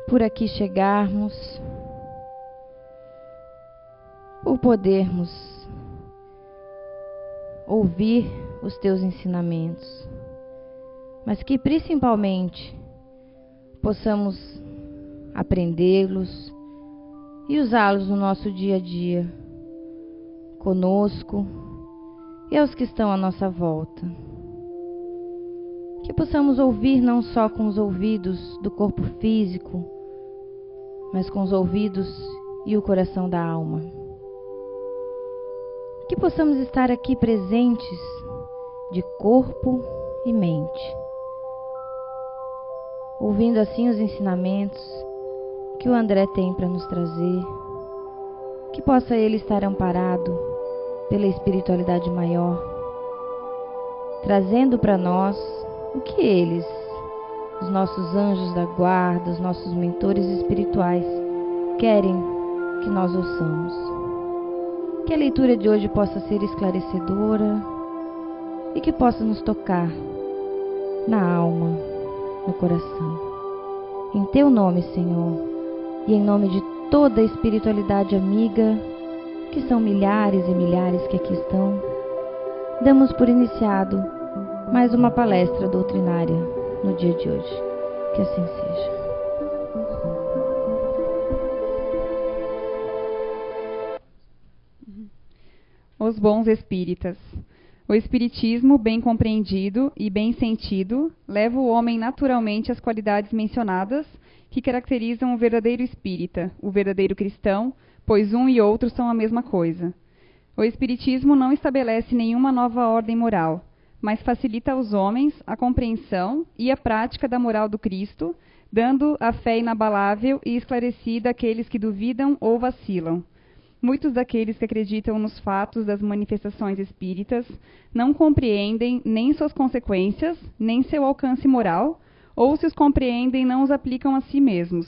por aqui chegarmos, por podermos ouvir os teus ensinamentos, mas que principalmente possamos aprendê-los e usá-los no nosso dia a dia, conosco e aos que estão à nossa volta. Que possamos ouvir não só com os ouvidos do corpo físico, mas com os ouvidos e o coração da alma. Que possamos estar aqui presentes de corpo e mente, ouvindo assim os ensinamentos que o André tem para nos trazer, que possa ele estar amparado pela espiritualidade maior, trazendo para nós o que eles, os nossos anjos da guarda, os nossos mentores espirituais, querem que nós ouçamos. Que a leitura de hoje possa ser esclarecedora e que possa nos tocar na alma, no coração. Em Teu nome, Senhor, e em nome de toda a espiritualidade amiga, que são milhares e milhares que aqui estão, damos por iniciado mais uma palestra doutrinária no dia de hoje. Que assim seja. Os bons espíritas. O espiritismo, bem compreendido e bem sentido, leva o homem naturalmente às qualidades mencionadas que caracterizam o verdadeiro espírita, o verdadeiro cristão, pois um e outro são a mesma coisa. O espiritismo não estabelece nenhuma nova ordem moral, mas facilita aos homens a compreensão e a prática da moral do Cristo, dando a fé inabalável e esclarecida àqueles que duvidam ou vacilam. Muitos daqueles que acreditam nos fatos das manifestações espíritas não compreendem nem suas consequências, nem seu alcance moral, ou se os compreendem, não os aplicam a si mesmos.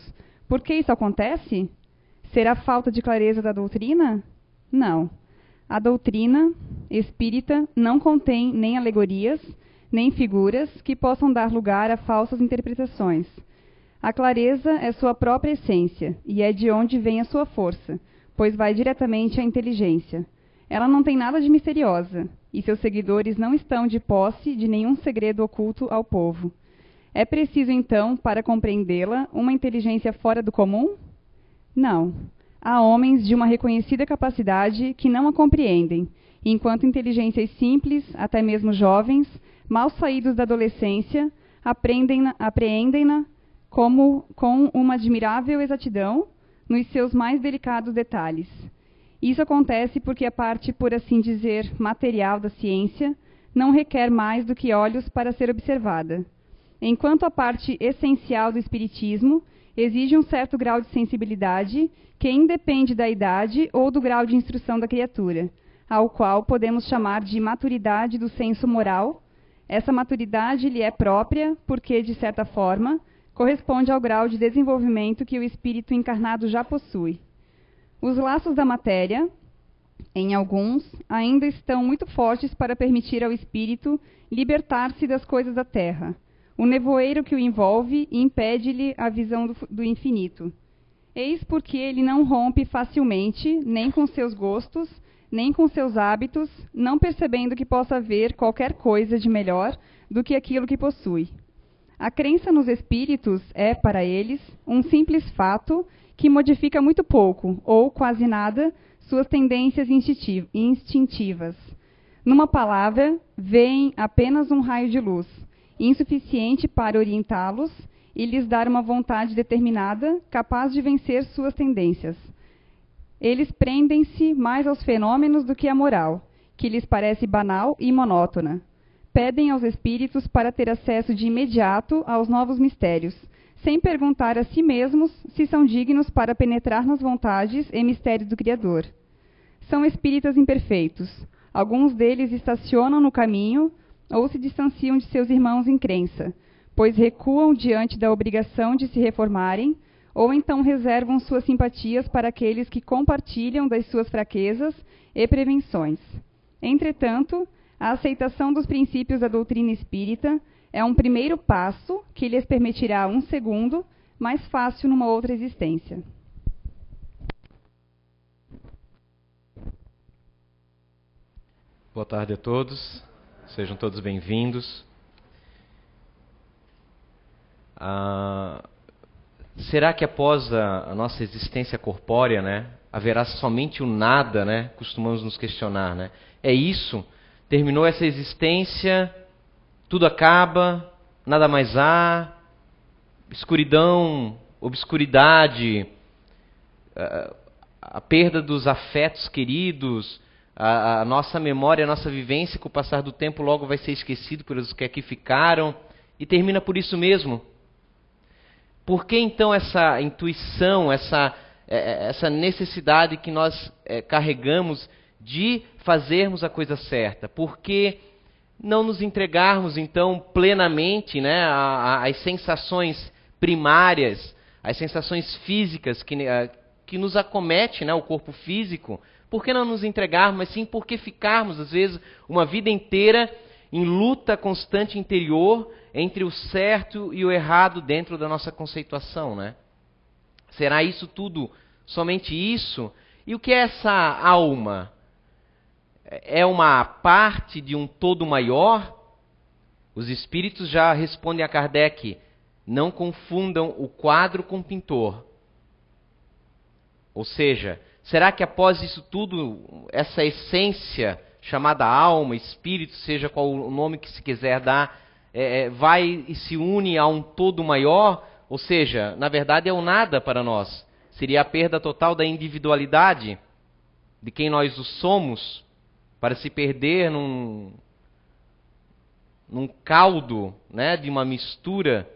Por que isso acontece? Será falta de clareza da doutrina? Não. A doutrina espírita não contém nem alegorias, nem figuras que possam dar lugar a falsas interpretações. A clareza é sua própria essência, e é de onde vem a sua força, pois vai diretamente à inteligência. Ela não tem nada de misteriosa, e seus seguidores não estão de posse de nenhum segredo oculto ao povo. É preciso, então, para compreendê-la, uma inteligência fora do comum? Não. Há homens de uma reconhecida capacidade que não a compreendem, enquanto inteligências simples, até mesmo jovens, mal saídos da adolescência, apreendem-na com uma admirável exatidão nos seus mais delicados detalhes. Isso acontece porque a parte, por assim dizer, material da ciência não requer mais do que olhos para ser observada, enquanto a parte essencial do espiritismo exige um certo grau de sensibilidade que independe da idade ou do grau de instrução da criatura, ao qual podemos chamar de maturidade do senso moral. Essa maturidade lhe é própria porque, de certa forma, corresponde ao grau de desenvolvimento que o espírito encarnado já possui. Os laços da matéria, em alguns, ainda estão muito fortes para permitir ao espírito libertar-se das coisas da terra. O nevoeiro que o envolve impede-lhe a visão do infinito. Eis porque ele não rompe facilmente, nem com seus gostos, nem com seus hábitos, não percebendo que possa haver qualquer coisa de melhor do que aquilo que possui. A crença nos espíritos é, para eles, um simples fato que modifica muito pouco, ou quase nada, suas tendências instintivas. Numa palavra, veem apenas um raio de luz, insuficiente para orientá-los e lhes dar uma vontade determinada, capaz de vencer suas tendências. Eles prendem-se mais aos fenômenos do que à moral, que lhes parece banal e monótona. Pedem aos espíritos para ter acesso de imediato aos novos mistérios, sem perguntar a si mesmos se são dignos para penetrar nas vontades e mistérios do Criador. São espíritas imperfeitos. Alguns deles estacionam no caminho ou se distanciam de seus irmãos em crença, pois recuam diante da obrigação de se reformarem, ou então reservam suas simpatias para aqueles que compartilham das suas fraquezas e prevenções. Entretanto, a aceitação dos princípios da doutrina espírita é um primeiro passo que lhes permitirá, um segundo, mais fácil numa outra existência. Boa tarde a todos, sejam todos bem-vindos. Será que após a nossa existência corpórea, né, haverá somente o nada, né? Costumamos nos questionar, né? É isso? Terminou essa existência, tudo acaba, nada mais há, escuridão, obscuridade, a perda dos afetos queridos, a nossa memória, a nossa vivência, com o passar do tempo logo vai ser esquecido pelos que aqui ficaram, e termina por isso mesmo. Por que então essa intuição, essa necessidade que nós carregamos de fazermos a coisa certa? Por que não nos entregarmos então plenamente, né, às sensações primárias, às sensações físicas que nos acomete, né, o corpo físico? Por que não nos entregarmos, mas sim por que ficarmos, às vezes, uma vida inteira em luta constante interior entre o certo e o errado dentro da nossa conceituação, né? Será isso tudo somente isso? E o que é essa alma? É uma parte de um todo maior? Os espíritos já respondem a Kardec: não confundam o quadro com o pintor. Ou seja, será que após isso tudo, essa essência chamada alma, espírito, seja qual o nome que se quiser dar, vai e se une a um todo maior? Ou seja, na verdade é o nada para nós. Seria a perda total da individualidade de quem nós o somos, para se perder num caldo, né, de uma mistura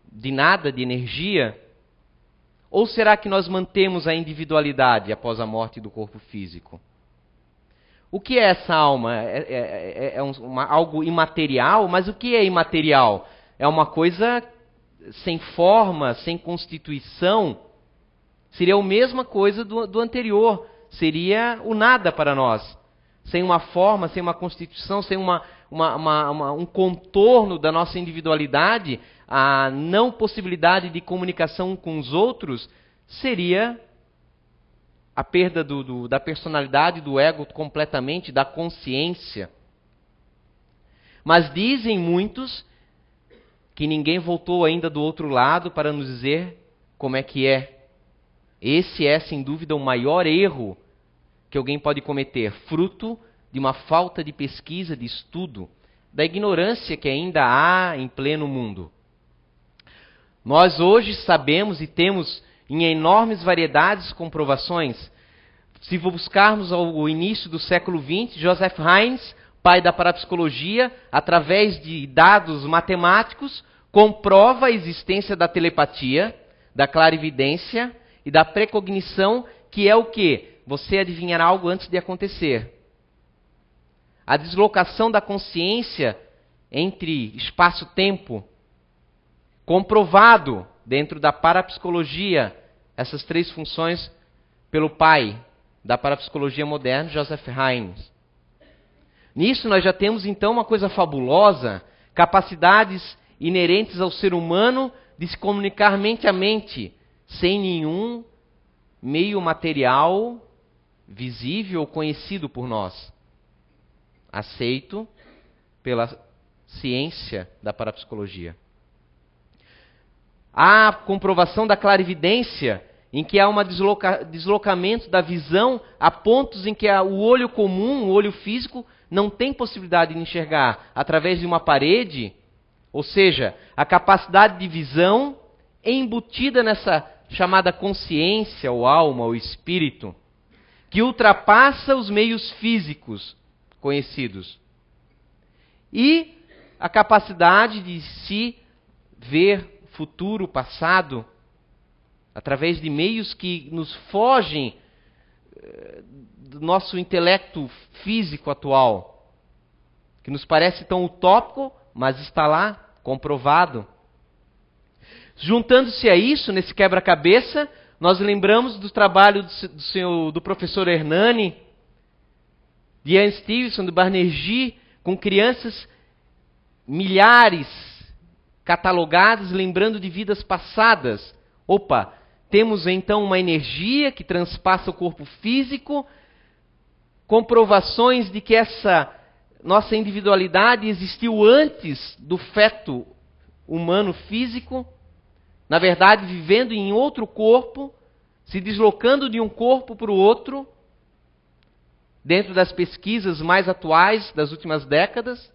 de nada, de energia? Ou será que nós mantemos a individualidade após a morte do corpo físico? O que é essa alma? Algo imaterial, mas o que é imaterial? É uma coisa sem forma, sem constituição. Seria a mesma coisa do anterior. Seria o nada para nós. Sem uma forma, sem uma constituição, sem um contorno da nossa individualidade, a não possibilidade de comunicação com os outros, seria a perda da personalidade, do ego completamente, da consciência. Mas dizem muitos que ninguém voltou ainda do outro lado para nos dizer como é que é. Esse é, sem dúvida, o maior erro que alguém pode cometer, fruto de uma falta de pesquisa, de estudo, da ignorância que ainda há em pleno mundo. Nós hoje sabemos e temos em enormes variedades comprovações. Se buscarmos ao início do século XX, Joseph Hines, pai da parapsicologia, através de dados matemáticos, comprova a existência da telepatia, da clarividência e da precognição, que é o quê? Você adivinhar algo antes de acontecer. A deslocação da consciência entre espaço-tempo, comprovado dentro da parapsicologia, essas três funções pelo pai da parapsicologia moderna, Joseph Hines. Nisso nós já temos então uma coisa fabulosa, capacidades inerentes ao ser humano de se comunicar mente a mente, sem nenhum meio material visível ou conhecido por nós, aceito pela ciência da parapsicologia. Há comprovação da clarividência, em que há um deslocamento da visão a pontos em que o olho comum, o olho físico, não tem possibilidade de enxergar através de uma parede, ou seja, a capacidade de visão embutida nessa chamada consciência, ou alma, ou espírito, que ultrapassa os meios físicos conhecidos. E a capacidade de se ver futuro, passado, através de meios que nos fogem do nosso intelecto físico atual, que nos parece tão utópico, mas está lá, comprovado. Juntando-se a isso, nesse quebra-cabeça, nós lembramos do trabalho do professor Hernani, de Ian Stevenson, do Banerjee, com crianças, milhares catalogadas lembrando de vidas passadas. Opa, temos então uma energia que transpassa o corpo físico, comprovações de que essa nossa individualidade existiu antes do feto humano físico, na verdade vivendo em outro corpo, se deslocando de um corpo para o outro, dentro das pesquisas mais atuais das últimas décadas,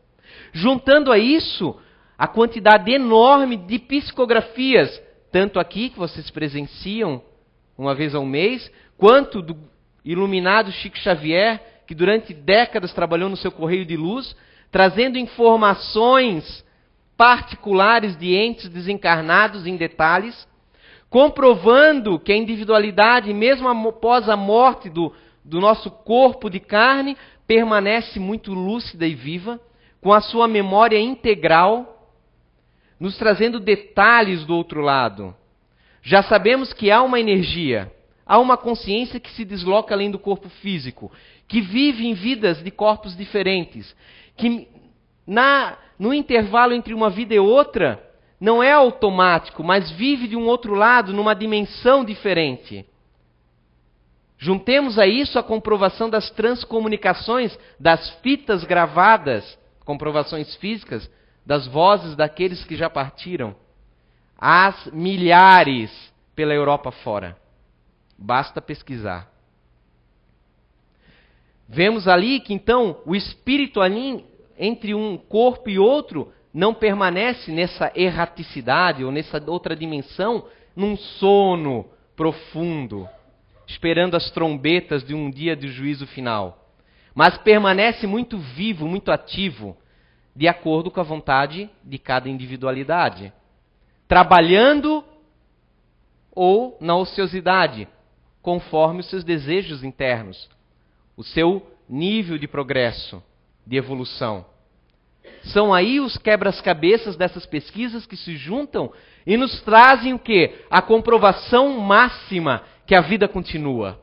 juntando a isso a quantidade enorme de psicografias, tanto aqui que vocês presenciam uma vez ao mês, quanto do iluminado Chico Xavier, que durante décadas trabalhou no seu correio de luz, trazendo informações particulares de entes desencarnados em detalhes, comprovando que a individualidade, mesmo após a morte do nosso corpo de carne, permanece muito lúcida e viva, com a sua memória integral, nos trazendo detalhes do outro lado. Já sabemos que há uma energia, há uma consciência que se desloca além do corpo físico, que vive em vidas de corpos diferentes, que no intervalo entre uma vida e outra, não é automático, mas vive de um outro lado, numa dimensão diferente. Juntemos a isso a comprovação das transcomunicações, das fitas gravadas, comprovações físicas, das vozes daqueles que já partiram. Há milhares pela Europa fora. Basta pesquisar. Vemos ali que então o espírito ali, entre um corpo e outro, não permanece nessa erraticidade ou nessa outra dimensão, num sono profundo, esperando as trombetas de um dia de juízo final. Mas permanece muito vivo, muito ativo, de acordo com a vontade de cada individualidade. Trabalhando ou na ociosidade, conforme os seus desejos internos, o seu nível de progresso, de evolução. São aí os quebra-cabeças dessas pesquisas que se juntam e nos trazem o quê? A comprovação máxima que a vida continua.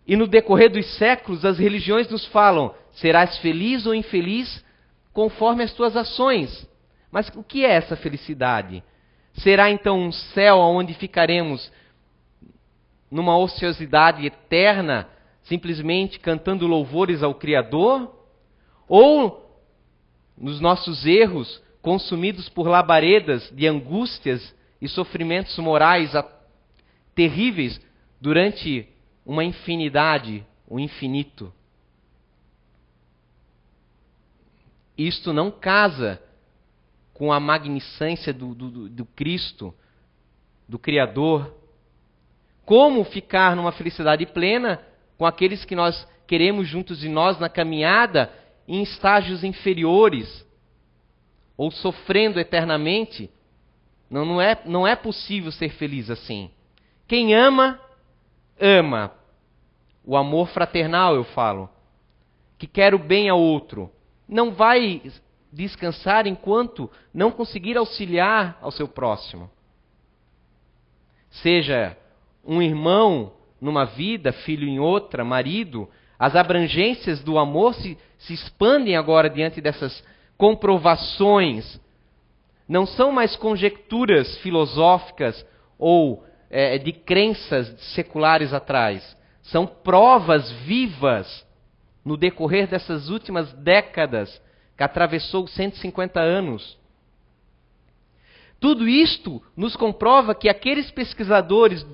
E no decorrer dos séculos, as religiões nos falam: serás feliz ou infeliz conforme as tuas ações. Mas o que é essa felicidade? Será então um céu onde ficaremos numa ociosidade eterna, simplesmente cantando louvores ao Criador? Ou nos nossos erros, consumidos por labaredas de angústias e sofrimentos morais terríveis durante uma infinidade, o infinito? Isto não casa com a magnificência do Cristo, do Criador. Como ficar numa felicidade plena com aqueles que nós queremos juntos de nós na caminhada em estágios inferiores ou sofrendo eternamente? Não é possível ser feliz assim. Quem ama, ama. O amor fraternal, eu falo, que quer o bem ao outro, não vai descansar enquanto não conseguir auxiliar ao seu próximo. Seja um irmão numa vida, filho em outra, marido, as abrangências do amor se expandem agora diante dessas comprovações. Não são mais conjecturas filosóficas ou de crenças seculares atrás. São provas vivas no decorrer dessas últimas décadas que atravessou 150 anos. Tudo isto nos comprova que aqueles pesquisadores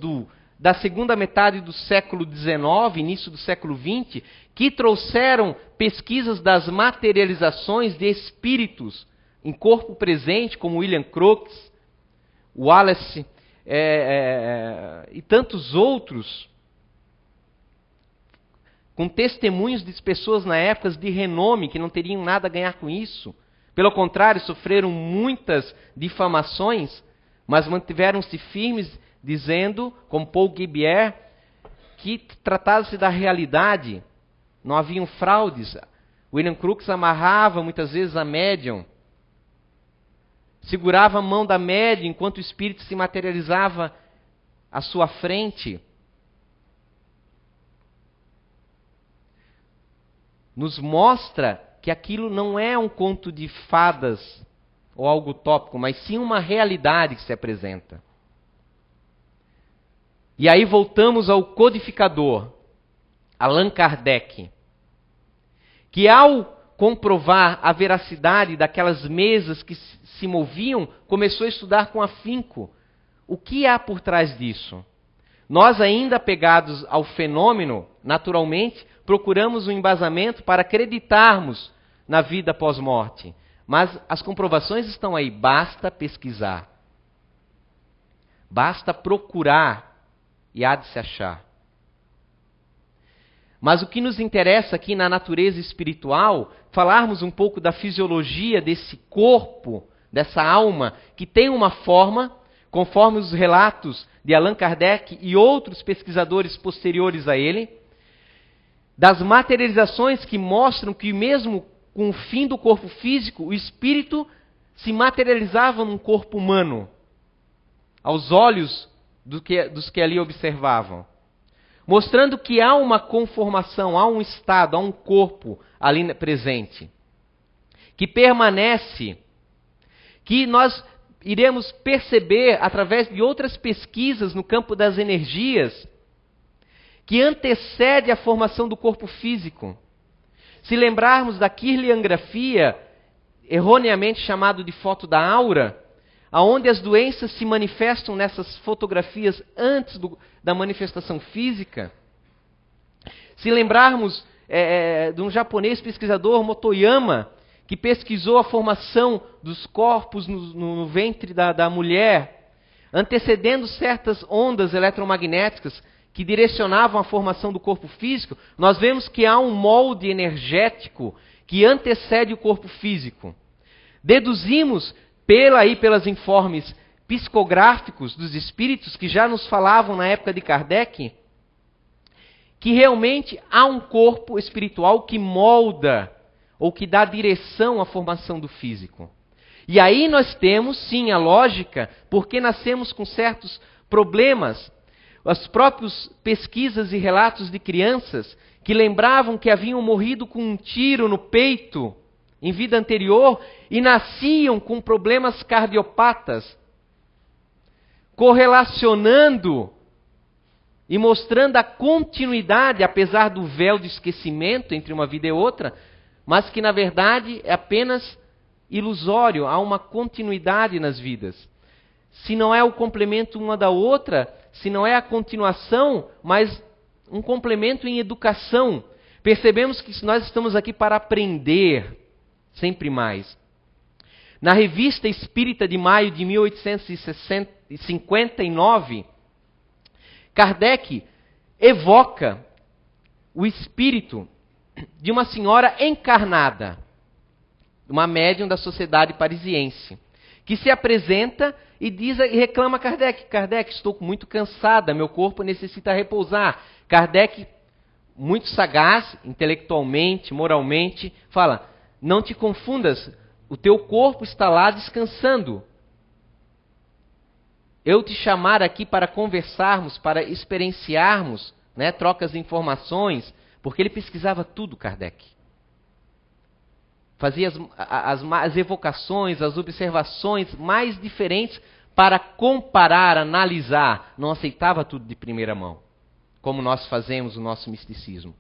da segunda metade do século XIX, início do século XX, que trouxeram pesquisas das materializações de espíritos em corpo presente, como William Crookes, Wallace e tantos outros, com testemunhos de pessoas na época de renome que não teriam nada a ganhar com isso. Pelo contrário, sofreram muitas difamações, mas mantiveram-se firmes, dizendo, como Paul Guibier, que tratava-se da realidade, não haviam fraudes. William Crookes amarrava muitas vezes a médium, segurava a mão da médium enquanto o espírito se materializava à sua frente. Nos mostra que aquilo não é um conto de fadas ou algo utópico, mas sim uma realidade que se apresenta. E aí voltamos ao codificador, Allan Kardec, que ao comprovar a veracidade daquelas mesas que se moviam, começou a estudar com afinco o que há por trás disso. Nós, ainda apegados ao fenômeno, naturalmente, procuramos um embasamento para acreditarmos na vida pós-morte. Mas as comprovações estão aí, basta pesquisar. Basta procurar e há de se achar. Mas o que nos interessa aqui na natureza espiritual, falarmos um pouco da fisiologia desse corpo, dessa alma, que tem uma forma, conforme os relatos de Allan Kardec e outros pesquisadores posteriores a ele, das materializações que mostram que mesmo com o fim do corpo físico, o espírito se materializava num corpo humano, aos olhos dos que ali observavam. Mostrando que há uma conformação, há um estado, há um corpo ali presente, que permanece, que nós iremos perceber através de outras pesquisas no campo das energias, que antecede a formação do corpo físico. Se lembrarmos da kirliangrafia, erroneamente chamado de foto da aura, aonde as doenças se manifestam nessas fotografias antes da manifestação física. Se lembrarmos de um japonês pesquisador, Motoyama, que pesquisou a formação dos corpos no ventre da mulher, antecedendo certas ondas eletromagnéticas que direcionavam a formação do corpo físico, nós vemos que há um molde energético que antecede o corpo físico. Deduzimos pelos informes psicográficos dos espíritos que já nos falavam na época de Kardec, que realmente há um corpo espiritual que molda ou que dá direção à formação do físico. E aí nós temos, sim, a lógica, porque nascemos com certos problemas. As próprias pesquisas e relatos de crianças que lembravam que haviam morrido com um tiro no peito em vida anterior e nasciam com problemas cardiopatas, correlacionando e mostrando a continuidade, apesar do véu de esquecimento entre uma vida e outra, mas que na verdade é apenas ilusório, há uma continuidade nas vidas. Se não é o complemento uma da outra, se não é a continuação, mas um complemento em educação. Percebemos que nós estamos aqui para aprender, sempre mais. Na Revista Espírita de maio de 1859, Kardec evoca o espírito de uma senhora encarnada, uma médium da sociedade parisiense, que se apresenta e reclama a Kardec: Kardec, estou muito cansada, meu corpo necessita repousar. Kardec, muito sagaz, intelectualmente, moralmente, fala: não te confundas, o teu corpo está lá descansando. Eu te chamar aqui para conversarmos, para experienciarmos, né, trocas de informações, porque ele pesquisava tudo, Kardec. Fazia as evocações, as observações mais diferentes para comparar, analisar. Não aceitava tudo de primeira mão, como nós fazemos o nosso misticismo.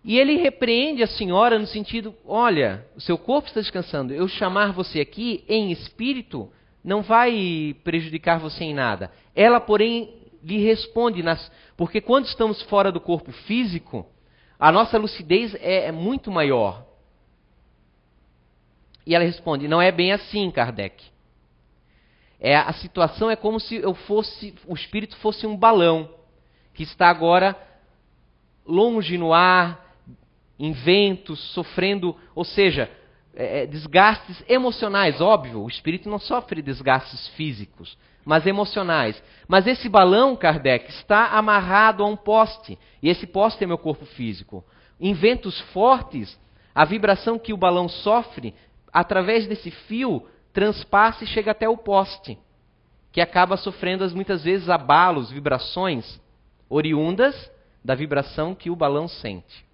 E ele repreende a senhora no sentido: olha, o seu corpo está descansando, eu chamar você aqui em espírito não vai prejudicar você em nada. Ela, porém, lhe responde, porque quando estamos fora do corpo físico, a nossa lucidez é muito maior. E ela responde: não é bem assim, Kardec. A situação é como se o espírito fosse um balão, que está agora longe no ar, em ventos, sofrendo, ou seja, desgastes emocionais. Óbvio, o espírito não sofre desgastes físicos, mas emocionais. Mas esse balão, Kardec, está amarrado a um poste, e esse poste é meu corpo físico. Em ventos fortes, a vibração que o balão sofre, através desse fio, transpassa e chega até o poste, que acaba sofrendo muitas vezes abalos, vibrações oriundas da vibração que o balão sente.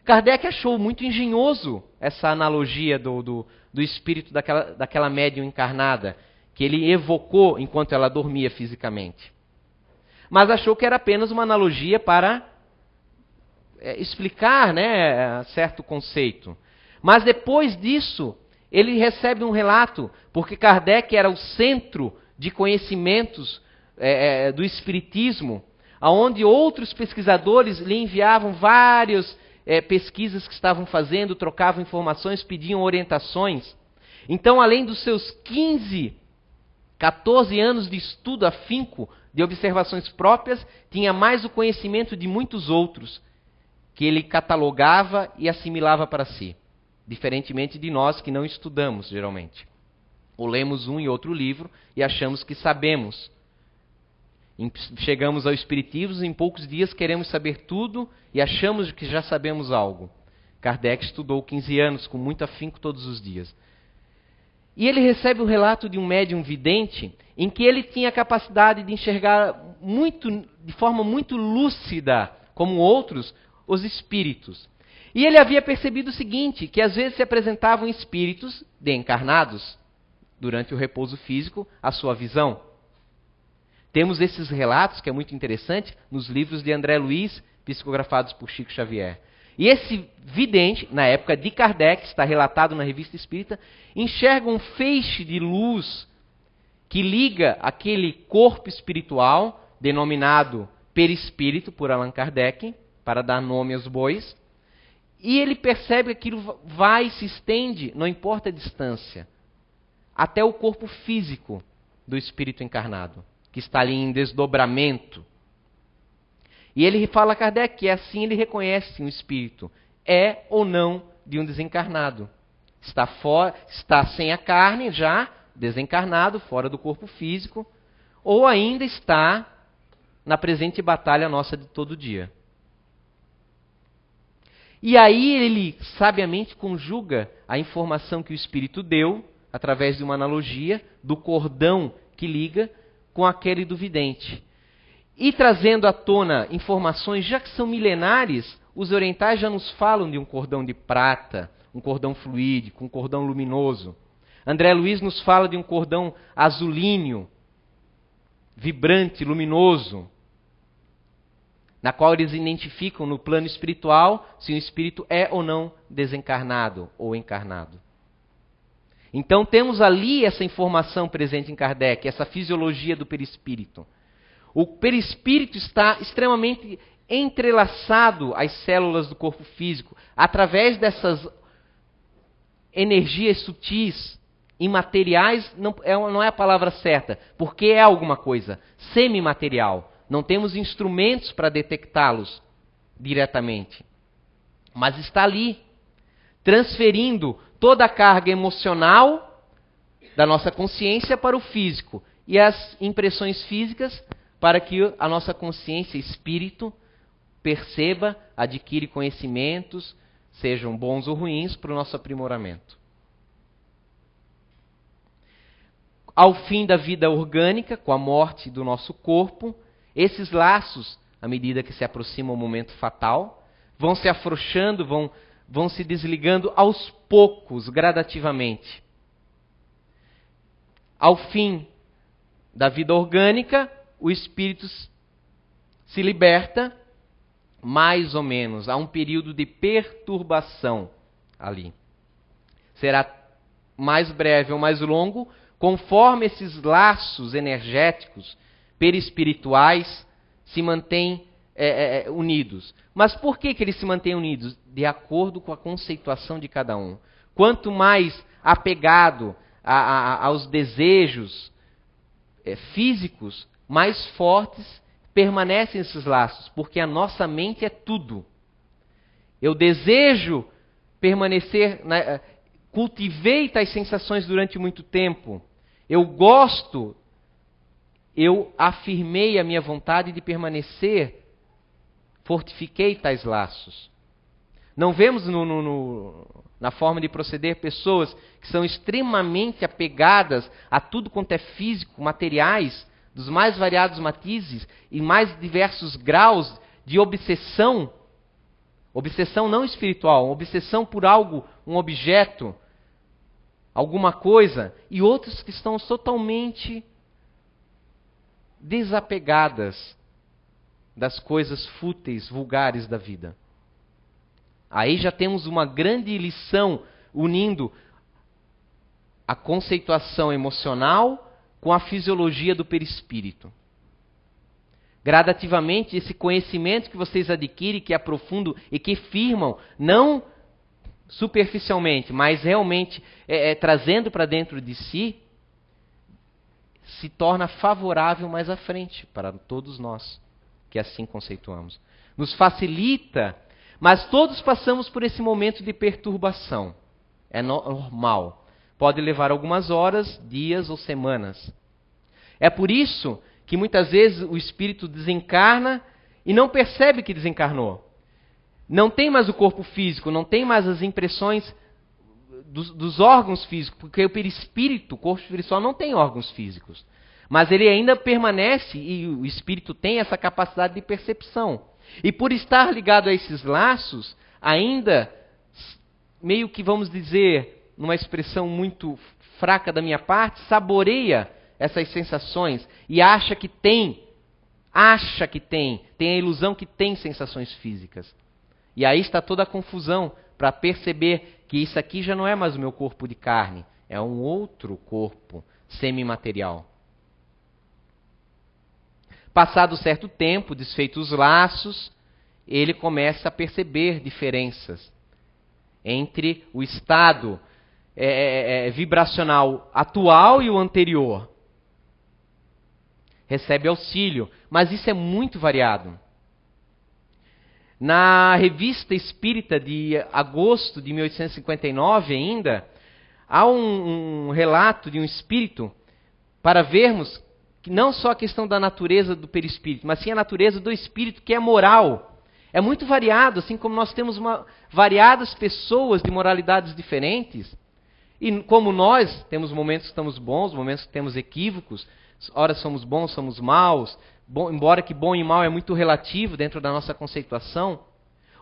Kardec achou muito engenhoso essa analogia do espírito daquela médium encarnada, que ele evocou enquanto ela dormia fisicamente. Mas achou que era apenas uma analogia para explicar, né, certo conceito. Mas depois disso, ele recebe um relato, porque Kardec era o centro de conhecimentos do Espiritismo, onde outros pesquisadores lhe enviavam várias pesquisas que estavam fazendo, trocavam informações, pediam orientações. Então, além dos seus 14 anos de estudo afinco, de observações próprias, tinha mais o conhecimento de muitos outros, que ele catalogava e assimilava para si. Diferentemente de nós que não estudamos, geralmente. Ou lemos um e outro livro e achamos que sabemos. Chegamos ao Espiritismo, em poucos dias queremos saber tudo e achamos que já sabemos algo. Kardec estudou 15 anos com muito afinco todos os dias. E ele recebe o relato de um médium vidente em que ele tinha a capacidade de enxergar de forma muito lúcida, como outros, os espíritos. E ele havia percebido o seguinte, que às vezes se apresentavam espíritos de-encarnados durante o repouso físico à sua visão. Temos esses relatos, que é muito interessante, nos livros de André Luiz, psicografados por Chico Xavier. E esse vidente, na época de Kardec, está relatado na Revista Espírita, enxerga um feixe de luz que liga aquele corpo espiritual, denominado perispírito por Allan Kardec, para dar nome aos bois, e ele percebe que aquilo vai e se estende, não importa a distância, até o corpo físico do espírito encarnado, que está ali em desdobramento. E ele fala a Kardec que assim ele reconhece um espírito. É ou não de um desencarnado. Está sem a carne, já desencarnado, fora do corpo físico, ou ainda está na presente batalha nossa de todo dia. E aí ele sabiamente conjuga a informação que o espírito deu, através de uma analogia, do cordão que liga com aquele do vidente. E trazendo à tona informações já que são milenares, os orientais já nos falam de um cordão de prata, um cordão fluídico, um cordão luminoso. André Luiz nos fala de um cordão azulíneo, vibrante, luminoso, na qual eles identificam no plano espiritual se o espírito é ou não desencarnado ou encarnado. Então temos ali essa informação presente em Kardec, essa fisiologia do perispírito. O perispírito está extremamente entrelaçado às células do corpo físico, através dessas energias sutis, imateriais, não é a palavra certa, porque é alguma coisa, semimaterial. Não temos instrumentos para detectá-los diretamente. Mas está ali, transferindo toda a carga emocional da nossa consciência para o físico e as impressões físicas para que a nossa consciência, espírito, perceba, adquire conhecimentos, sejam bons ou ruins, para o nosso aprimoramento. Ao fim da vida orgânica, com a morte do nosso corpo, esses laços, à medida que se aproxima o momento fatal, vão se afrouxando, vão se desligando aos poucos, gradativamente. Ao fim da vida orgânica, o espírito se liberta, mais ou menos, há um período de perturbação ali. Será mais breve ou mais longo, conforme esses laços energéticos, perispirituais, se mantêm unidos. Mas por que eles se mantêm unidos? De acordo com a conceituação de cada um. Quanto mais apegado aos desejos físicos, mais fortes permanecem esses laços, porque a nossa mente é tudo. Eu desejo permanecer, cultivei tais sensações durante muito tempo. Eu gosto, eu afirmei a minha vontade de permanecer, fortifiquei tais laços. Não vemos na forma de proceder pessoas que são extremamente apegadas a tudo quanto é físico, materiais, dos mais variados matizes e mais diversos graus de obsessão Obsessão não espiritual, uma obsessão por algo, um objeto, alguma coisa, e outras que estão totalmente desapegadas das coisas fúteis, vulgares da vida. Aí já temos uma grande lição unindo a conceituação emocional com a fisiologia do perispírito. Gradativamente, esse conhecimento que vocês adquirem, que aprofundam e que firmam, não superficialmente, mas realmente trazendo para dentro de si, se torna favorável mais à frente para todos nós, que assim conceituamos. Nos facilita, mas todos passamos por esse momento de perturbação. É normal. Pode levar algumas horas, dias ou semanas. É por isso que muitas vezes o espírito desencarna e não percebe que desencarnou. Não tem mais o corpo físico, não tem mais as impressões dos órgãos físicos, porque o perispírito, o corpo espiritual, não tem órgãos físicos. Mas ele ainda permanece, e o espírito tem essa capacidade de percepção. E por estar ligado a esses laços, ainda, meio que vamos dizer, numa expressão muito fraca da minha parte, saboreia essas sensações e acha que tem a ilusão que tem sensações físicas. E aí está toda a confusão para perceber que isso aqui já não é mais o meu corpo de carne, é um outro corpo semimaterial. Passado certo tempo, desfeitos os laços, ele começa a perceber diferenças entre o estado vibracional atual e o anterior. Recebe auxílio, mas isso é muito variado. Na Revista Espírita de agosto de 1859 ainda, há um relato de um espírito para vermos que não só a questão da natureza do perispírito, mas sim a natureza do espírito, que é moral. É muito variado, assim como nós temos variadas pessoas de moralidades diferentes. E como nós temos momentos que estamos bons, momentos que temos equívocos, ora somos bons, somos maus, embora que bom e mal é muito relativo dentro da nossa conceituação,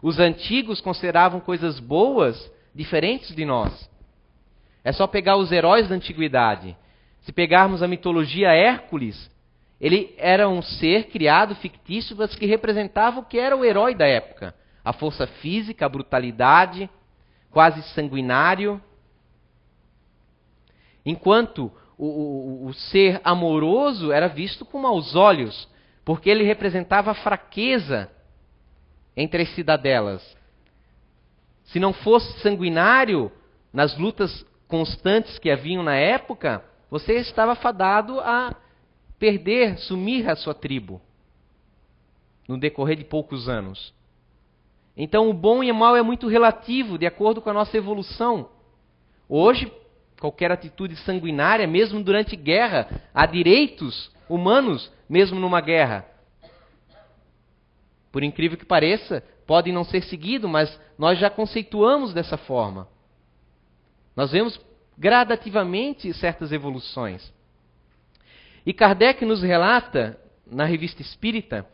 os antigos consideravam coisas boas diferentes de nós. É só pegar os heróis da antiguidade. Se pegarmos a mitologia Hércules, ele era um ser criado fictício, mas que representava o que era o herói da época. A força física, a brutalidade, quase sanguinário. Enquanto o ser amoroso era visto com maus olhos, porque ele representava a fraqueza entre as cidadelas. Se não fosse sanguinário, nas lutas constantes que haviam na época, você estava fadado a perder, sumir a sua tribo, no decorrer de poucos anos. Então o bom e o mal é muito relativo, de acordo com a nossa evolução. Hoje, qualquer atitude sanguinária, mesmo durante guerra, há direitos humanos, mesmo numa guerra. Por incrível que pareça, podem não ser seguidos, mas nós já conceituamos dessa forma. Nós vemos gradativamente certas evoluções. E Kardec nos relata, na Revista Espírita,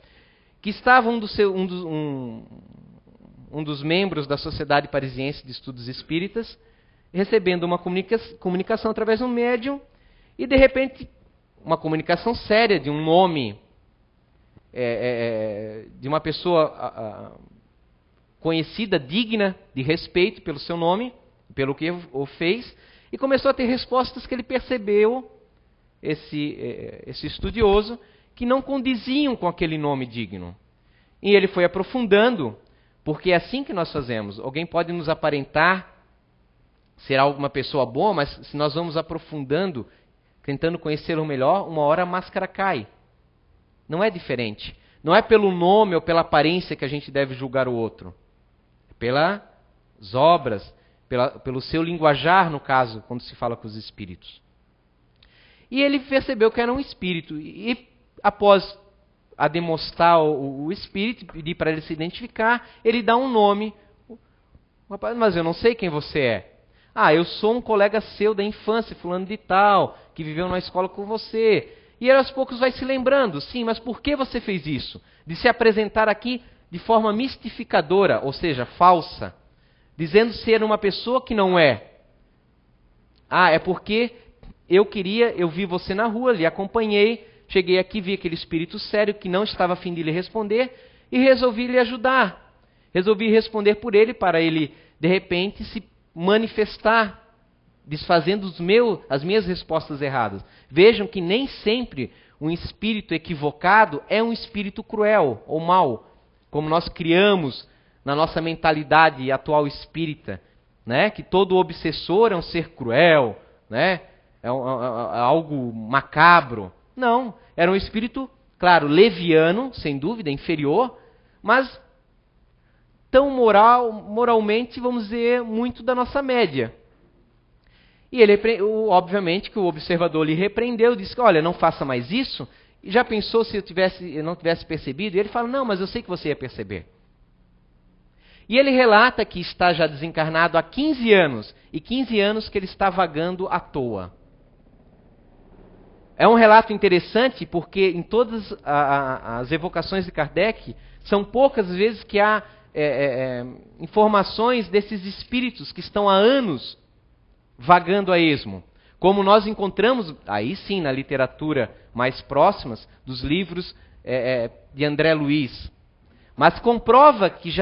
que estava um dos membros da Sociedade Parisiense de Estudos Espíritas recebendo uma comunicação através de um médium, e de repente uma comunicação séria de um nome de uma pessoa conhecida, digna de respeito pelo seu nome, pelo que o fez, e começou a ter respostas que ele percebeu, esse estudioso, que não condiziam com aquele nome digno. E ele foi aprofundando, porque é assim que nós fazemos. Alguém pode nos aparentar ser alguma pessoa boa, mas se nós vamos aprofundando, tentando conhecê-lo melhor, uma hora a máscara cai. Não é diferente. Não é pelo nome ou pela aparência que a gente deve julgar o outro. É pelas obras, pelo seu linguajar, no caso, quando se fala com os espíritos. E ele percebeu que era um espírito. E após a demonstrar o espírito, pedir para ele se identificar, ele dá um nome. Mas eu não sei quem você é. Ah, eu sou um colega seu da infância, fulano de tal, que viveu na escola com você. E ele aos poucos vai se lembrando, sim, mas por que você fez isso? De se apresentar aqui de forma mistificadora, ou seja, falsa, dizendo ser uma pessoa que não é. Ah, é porque eu vi você na rua, lhe acompanhei, cheguei aqui, vi aquele espírito sério que não estava a fim de lhe responder e resolvi lhe ajudar. Resolvi responder por ele para ele, de repente, se manifestar, desfazendo as minhas respostas erradas. Vejam que nem sempre um espírito equivocado é um espírito cruel ou mau, como nós criamos na nossa mentalidade atual espírita, né? Que todo obsessor é um ser cruel, né? É algo macabro. Não, era um espírito, claro, leviano, sem dúvida, inferior, mas tão moralmente, vamos dizer, muito da nossa média. E ele, obviamente, que o observador lhe repreendeu, disse, olha, não faça mais isso. E já pensou se eu não tivesse percebido? E ele fala, não, mas eu sei que você ia perceber. E ele relata que está já desencarnado há 15 anos, e 15 anos que ele está vagando à toa. É um relato interessante, porque em todas as evocações de Kardec, são poucas vezes que há informações desses espíritos que estão há anos vagando a esmo. Como nós encontramos, aí sim, na literatura mais próximas, dos livros de André Luiz. Mas comprova que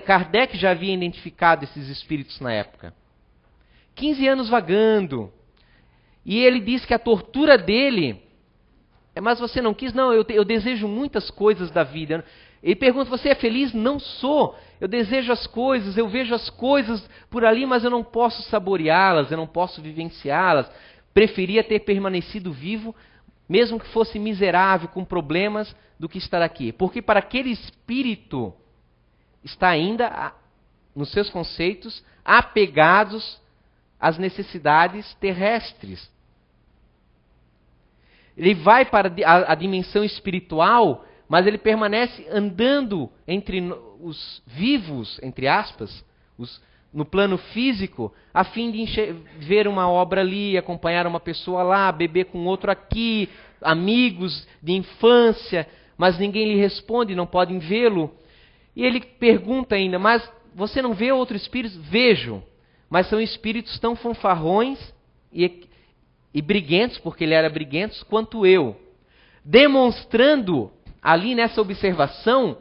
Kardec já havia identificado esses espíritos na época. 15 anos vagando. E ele diz que a tortura dele mas você não quis? Não, eu desejo muitas coisas da vida. Ele pergunta, você é feliz? Não sou. Eu desejo as coisas, eu vejo as coisas por ali, mas eu não posso saboreá-las, eu não posso vivenciá-las. Preferia ter permanecido vivo, mesmo que fosse miserável, com problemas, do que estar aqui. Porque para aquele espírito, está ainda, nos seus conceitos, apegados às necessidades terrestres. Ele vai para a dimensão espiritual, mas ele permanece andando entre os vivos, entre aspas, no plano físico, a fim de ver uma obra ali, acompanhar uma pessoa lá, beber com outro aqui, amigos de infância, mas ninguém lhe responde, não podem vê-lo. E ele pergunta ainda, mas você não vê outro espírito? Vejo, mas são espíritos tão fanfarrões e briguentos, porque ele era briguento, quanto eu. Demonstrando ali nessa observação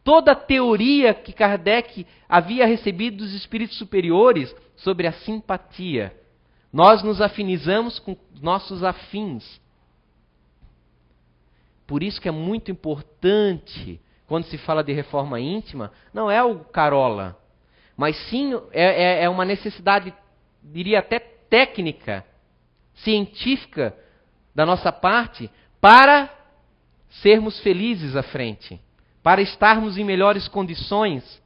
toda a teoria que Kardec havia recebido dos espíritos superiores sobre a simpatia. Nós nos afinizamos com nossos afins. Por isso que é muito importante, quando se fala de reforma íntima, não é o carola, mas sim é uma necessidade, diria até técnica, científica da nossa parte, para sermos felizes à frente, para estarmos em melhores condições.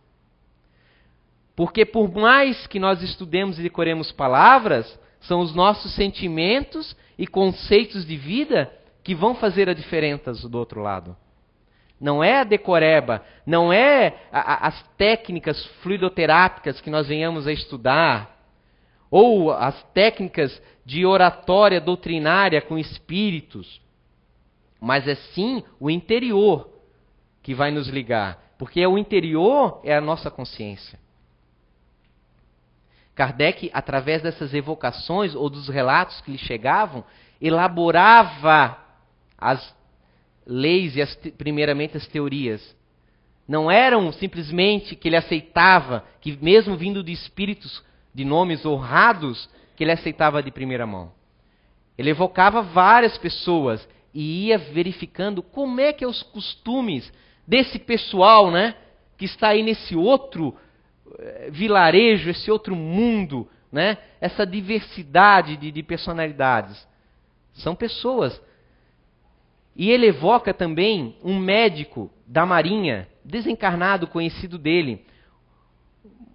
Porque por mais que nós estudemos e decoremos palavras, são os nossos sentimentos e conceitos de vida que vão fazer a diferença do outro lado. Não é a decoreba, não é as técnicas fluidoterápicas que nós venhamos a estudar, ou as técnicas de oratória doutrinária com espíritos, mas é sim o interior que vai nos ligar, porque o interior é a nossa consciência. Kardec, através dessas evocações ou dos relatos que lhe chegavam, elaborava as leis e primeiramente as teorias. Não eram simplesmente que ele aceitava, que mesmo vindo de espíritos de nomes honrados, que ele aceitava de primeira mão. Ele evocava várias pessoas e ia verificando como é que é os costumes desse pessoal, né, que está aí nesse outro vilarejo, esse outro mundo, né, essa diversidade de personalidades. São pessoas. E ele evoca também um médico da Marinha, desencarnado, conhecido dele,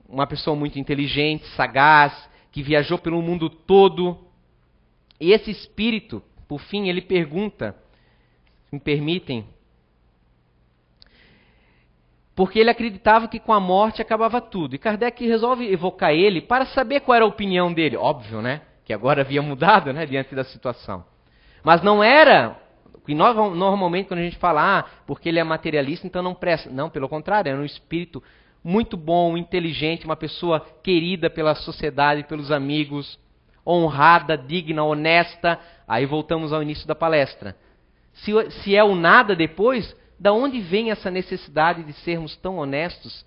uma pessoa muito inteligente, sagaz, que viajou pelo mundo todo. E esse espírito, por fim, ele pergunta, se me permitem, porque ele acreditava que com a morte acabava tudo. E Kardec resolve evocar ele para saber qual era a opinião dele. Óbvio, né? Que agora havia mudado, né, diante da situação. Mas não era E normalmente quando a gente fala, porque ele é materialista, então não presta. Não, pelo contrário, era um espírito muito bom, inteligente, uma pessoa querida pela sociedade, pelos amigos, honrada, digna, honesta. Aí voltamos ao início da palestra. Se é o nada depois, da onde vem essa necessidade de sermos tão honestos?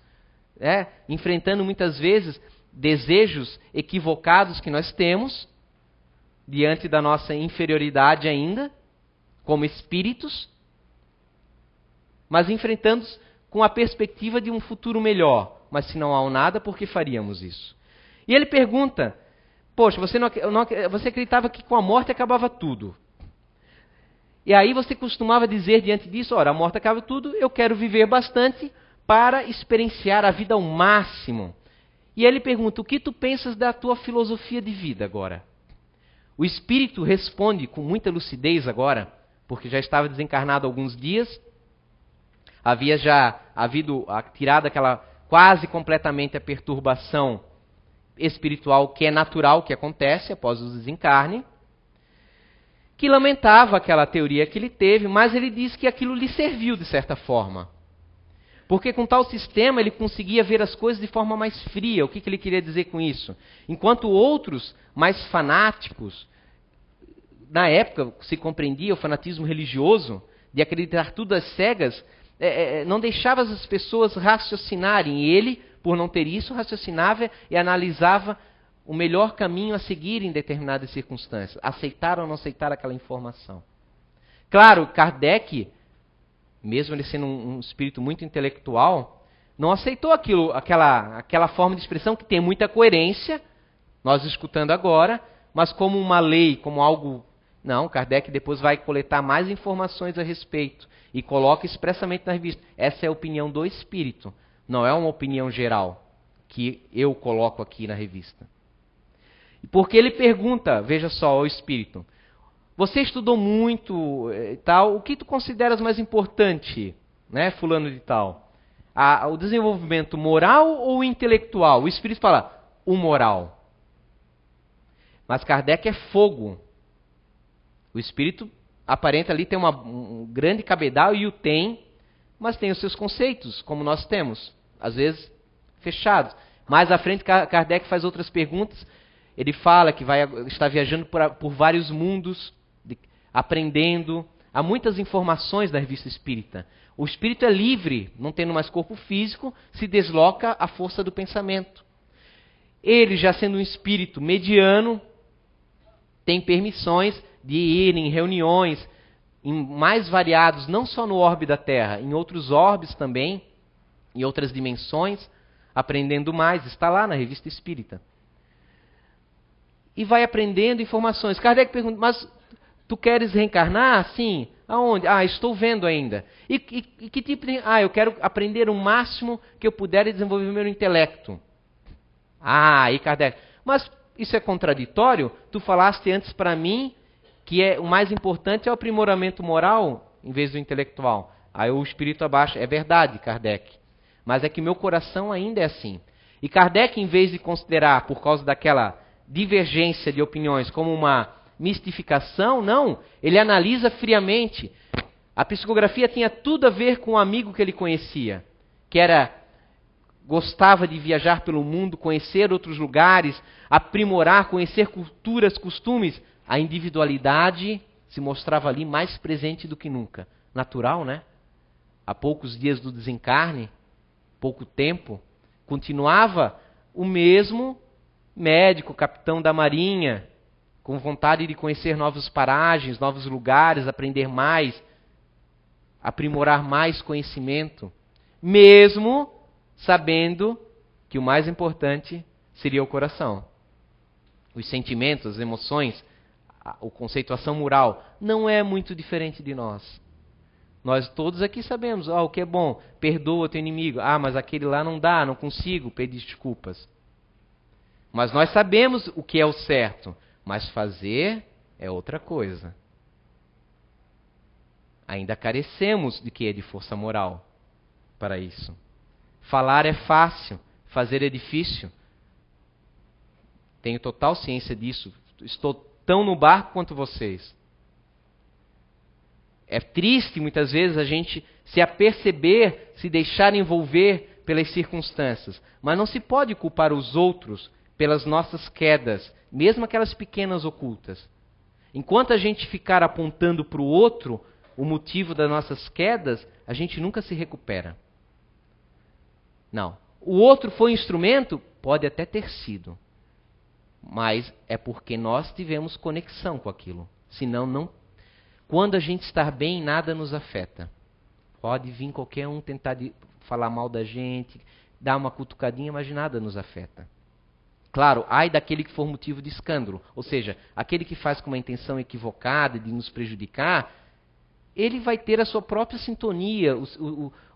Enfrentando muitas vezes desejos equivocados que nós temos, diante da nossa inferioridade ainda, como espíritos, mas enfrentando com a perspectiva de um futuro melhor. Mas se não há o nada, por que faríamos isso? E ele pergunta, poxa, você acreditava que com a morte acabava tudo. E aí você costumava dizer diante disso, ora, a morte acaba tudo, eu quero viver bastante para experienciar a vida ao máximo. E ele pergunta, o que tu pensas da tua filosofia de vida agora? O espírito responde com muita lucidez agora, porque já estava desencarnado há alguns dias, havia já havido tirado aquela quase completamente a perturbação espiritual que é natural, que acontece após o desencarne, que lamentava aquela teoria que ele teve, mas ele disse que aquilo lhe serviu de certa forma. Porque com tal sistema ele conseguia ver as coisas de forma mais fria. O que ele queria dizer com isso? Enquanto outros, mais fanáticos, na época se compreendia o fanatismo religioso, de acreditar tudo às cegas, não deixava as pessoas raciocinarem. E ele, por não ter isso, raciocinava e analisava o melhor caminho a seguir em determinadas circunstâncias. Aceitar ou não aceitar aquela informação. Claro, Kardec, mesmo ele sendo um espírito muito intelectual, não aceitou aquela forma de expressão que tem muita coerência, nós escutando agora, mas como uma lei, como algo... Não, Kardec depois vai coletar mais informações a respeito e coloca expressamente na revista. Essa é a opinião do espírito, não é uma opinião geral que eu coloco aqui na revista. Porque ele pergunta, veja só, ao espírito, você estudou muito e tal, o que tu consideras mais importante, né, fulano de tal? O desenvolvimento moral ou intelectual? O espírito fala, o moral. Mas Kardec é fogo. O espírito aparenta ali ter um grande cabedal e o tem, mas tem os seus conceitos, como nós temos, às vezes fechados. Mais à frente, Kardec faz outras perguntas. Ele fala que está viajando por vários mundos, aprendendo. Há muitas informações da revista espírita. O espírito é livre, não tendo mais corpo físico, se desloca à força do pensamento. Ele, já sendo um espírito mediano, tem permissões de ir em reuniões mais variados, não só no orbe da Terra, em outros orbes também, em outras dimensões, aprendendo mais. Está lá na revista espírita. E vai aprendendo informações. Kardec pergunta, mas tu queres reencarnar? Sim. Aonde? Estou vendo ainda. E que tipo de... eu quero aprender o máximo que eu puder e desenvolver o meu intelecto. Aí Kardec, mas isso é contraditório? Tu falaste antes para mim que o mais importante é o aprimoramento moral em vez do intelectual. Aí o espírito abaixa. É verdade, Kardec. Mas é que meu coração ainda é assim. E Kardec, em vez de considerar, por causa daquela divergência de opiniões, como uma mistificação, não. Ele analisa friamente. A psicografia tinha tudo a ver com um amigo que ele conhecia, que gostava de viajar pelo mundo, conhecer outros lugares, aprimorar, conhecer culturas, costumes. A individualidade se mostrava ali mais presente do que nunca. Natural, né? Há poucos dias do desencarne, pouco tempo, continuava o mesmo médico, capitão da marinha, com vontade de conhecer novas paragens, novos lugares, aprender mais, aprimorar mais conhecimento, mesmo sabendo que o mais importante seria o coração. Os sentimentos, as emoções, a conceituação moral não é muito diferente de nós. Nós todos aqui sabemos, o que é bom, perdoa teu inimigo. Mas aquele lá não dá, não consigo pedir desculpas. Mas nós sabemos o que é o certo, mas fazer é outra coisa. Ainda carecemos de que? De força moral para isso. Falar é fácil, fazer é difícil. Tenho total ciência disso. Estou tão no barco quanto vocês. É triste muitas vezes a gente se aperceber, se deixar envolver pelas circunstâncias. Mas não se pode culpar os outros pelas nossas quedas, mesmo aquelas pequenas ocultas. Enquanto a gente ficar apontando para o outro o motivo das nossas quedas, a gente nunca se recupera. Não. O outro foi um instrumento? Pode até ter sido. Mas é porque nós tivemos conexão com aquilo. Senão, não. Quando a gente está bem, nada nos afeta. Pode vir qualquer um tentar falar mal da gente, dar uma cutucadinha, mas nada nos afeta. Claro, ai daquele que for motivo de escândalo. Ou seja, aquele que faz com uma intenção equivocada de nos prejudicar, ele vai ter a sua própria sintonia,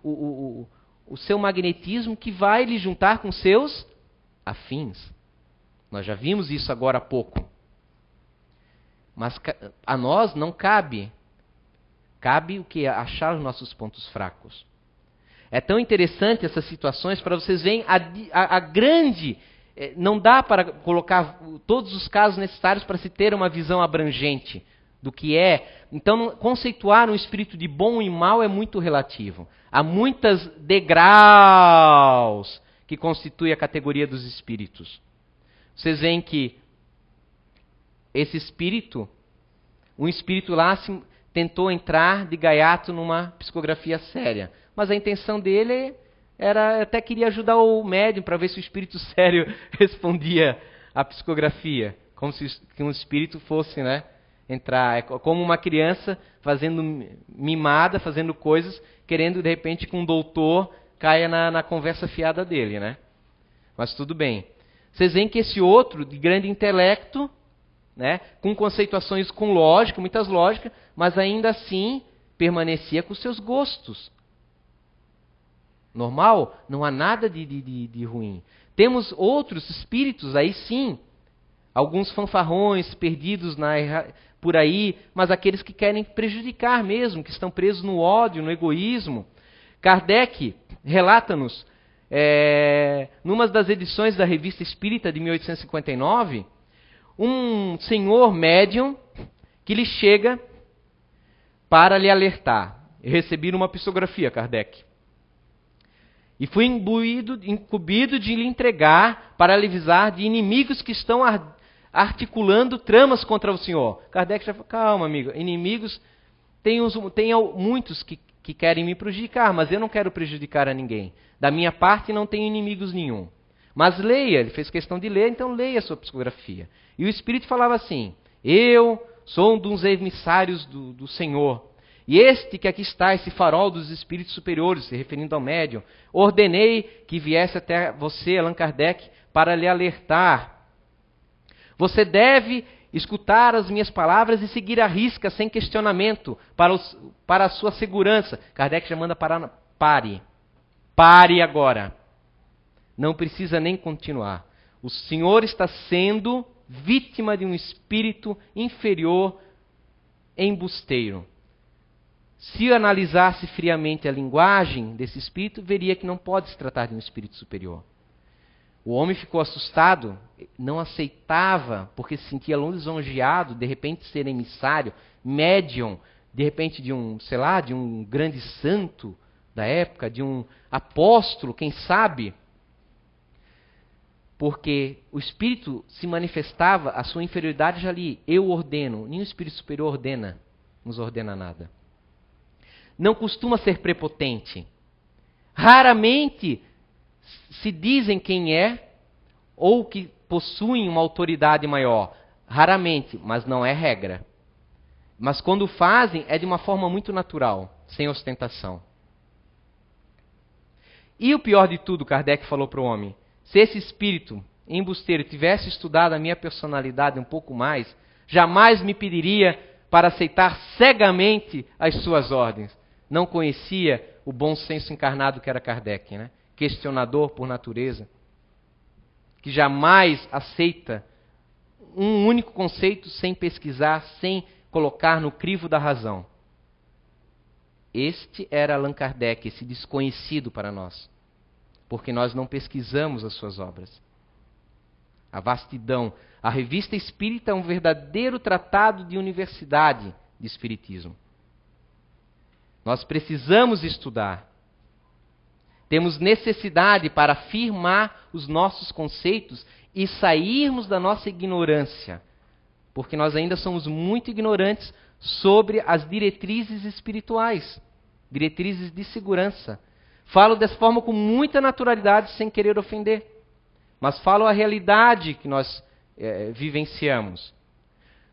o seu magnetismo que vai lhe juntar com seus afins. Nós já vimos isso agora há pouco. Mas a nós não cabe. Cabe o que? Achar os nossos pontos fracos. É tão interessante essas situações para vocês verem a grande... Não dá para colocar todos os casos necessários para se ter uma visão abrangente do que é. Então, conceituar um espírito de bom e mal é muito relativo. Há muitos degraus que constituem a categoria dos espíritos. Vocês veem que esse espírito, um espírito lá tentou entrar de gaiato numa psicografia séria. Mas a intenção dele era, até queria ajudar o médium para ver se o espírito sério respondia à psicografia. Como se um espírito fosse, entrar. É como uma criança fazendo mimada, fazendo coisas, querendo de repente que um doutor caia na conversa fiada dele, Mas tudo bem. Vocês veem que esse outro, de grande intelecto, com conceituações com lógica, muitas lógicas, mas ainda assim permanecia com seus gostos. Normal? Não há nada de ruim. Temos outros espíritos, aí sim, alguns fanfarrões perdidos por aí, mas aqueles que querem prejudicar mesmo, que estão presos no ódio, no egoísmo. Kardec relata-nos, numa das edições da Revista Espírita de 1859, um senhor médium que lhe chega para lhe alertar. Eu recebi uma psicografia, Kardec. E fui incumbido de lhe entregar para lhe avisar de inimigos que estão articulando tramas contra o senhor. Kardec já falou, calma, amigo, inimigos, tem muitos que querem me prejudicar, mas eu não quero prejudicar a ninguém. Da minha parte não tenho inimigos nenhum. Mas leia, ele fez questão de ler, então leia a sua psicografia. E o Espírito falava assim, eu sou um dos emissários do Senhor. E este que aqui está, esse farol dos espíritos superiores, se referindo ao médium, ordenei que viesse até você, Allan Kardec, para lhe alertar. Você deve escutar as minhas palavras e seguir à risca, sem questionamento, para a sua segurança. Kardec já manda parar. Pare. Pare agora. Não precisa nem continuar. O senhor está sendo vítima de um espírito inferior embusteiro. Se analisasse friamente a linguagem desse espírito, veria que não pode se tratar de um espírito superior. O homem ficou assustado, não aceitava, porque se sentia lisonjeado, de repente ser emissário, médium, de repente de um grande santo da época, de um apóstolo, quem sabe? Porque o espírito se manifestava, a sua inferioridade já ali, eu ordeno, nenhum espírito superior nos ordena nada. Não costuma ser prepotente. Raramente se dizem quem é ou que possuem uma autoridade maior. Raramente, mas não é regra. Mas quando fazem, é de uma forma muito natural, sem ostentação. E o pior de tudo, Kardec falou para o homem, se esse espírito embusteiro tivesse estudado a minha personalidade um pouco mais, jamais me pediria para aceitar cegamente as suas ordens. Não conhecia o bom senso encarnado que era Kardec, questionador por natureza, que jamais aceita um único conceito sem pesquisar, sem colocar no crivo da razão. Este era Allan Kardec, esse desconhecido para nós, porque nós não pesquisamos as suas obras. A vastidão. A Revista Espírita é um verdadeiro tratado de universidade de espiritismo. Nós precisamos estudar. Temos necessidade para afirmar os nossos conceitos e sairmos da nossa ignorância, porque nós ainda somos muito ignorantes sobre as diretrizes espirituais, diretrizes de segurança. Falo dessa forma com muita naturalidade, sem querer ofender, mas falo a realidade que nós vivenciamos.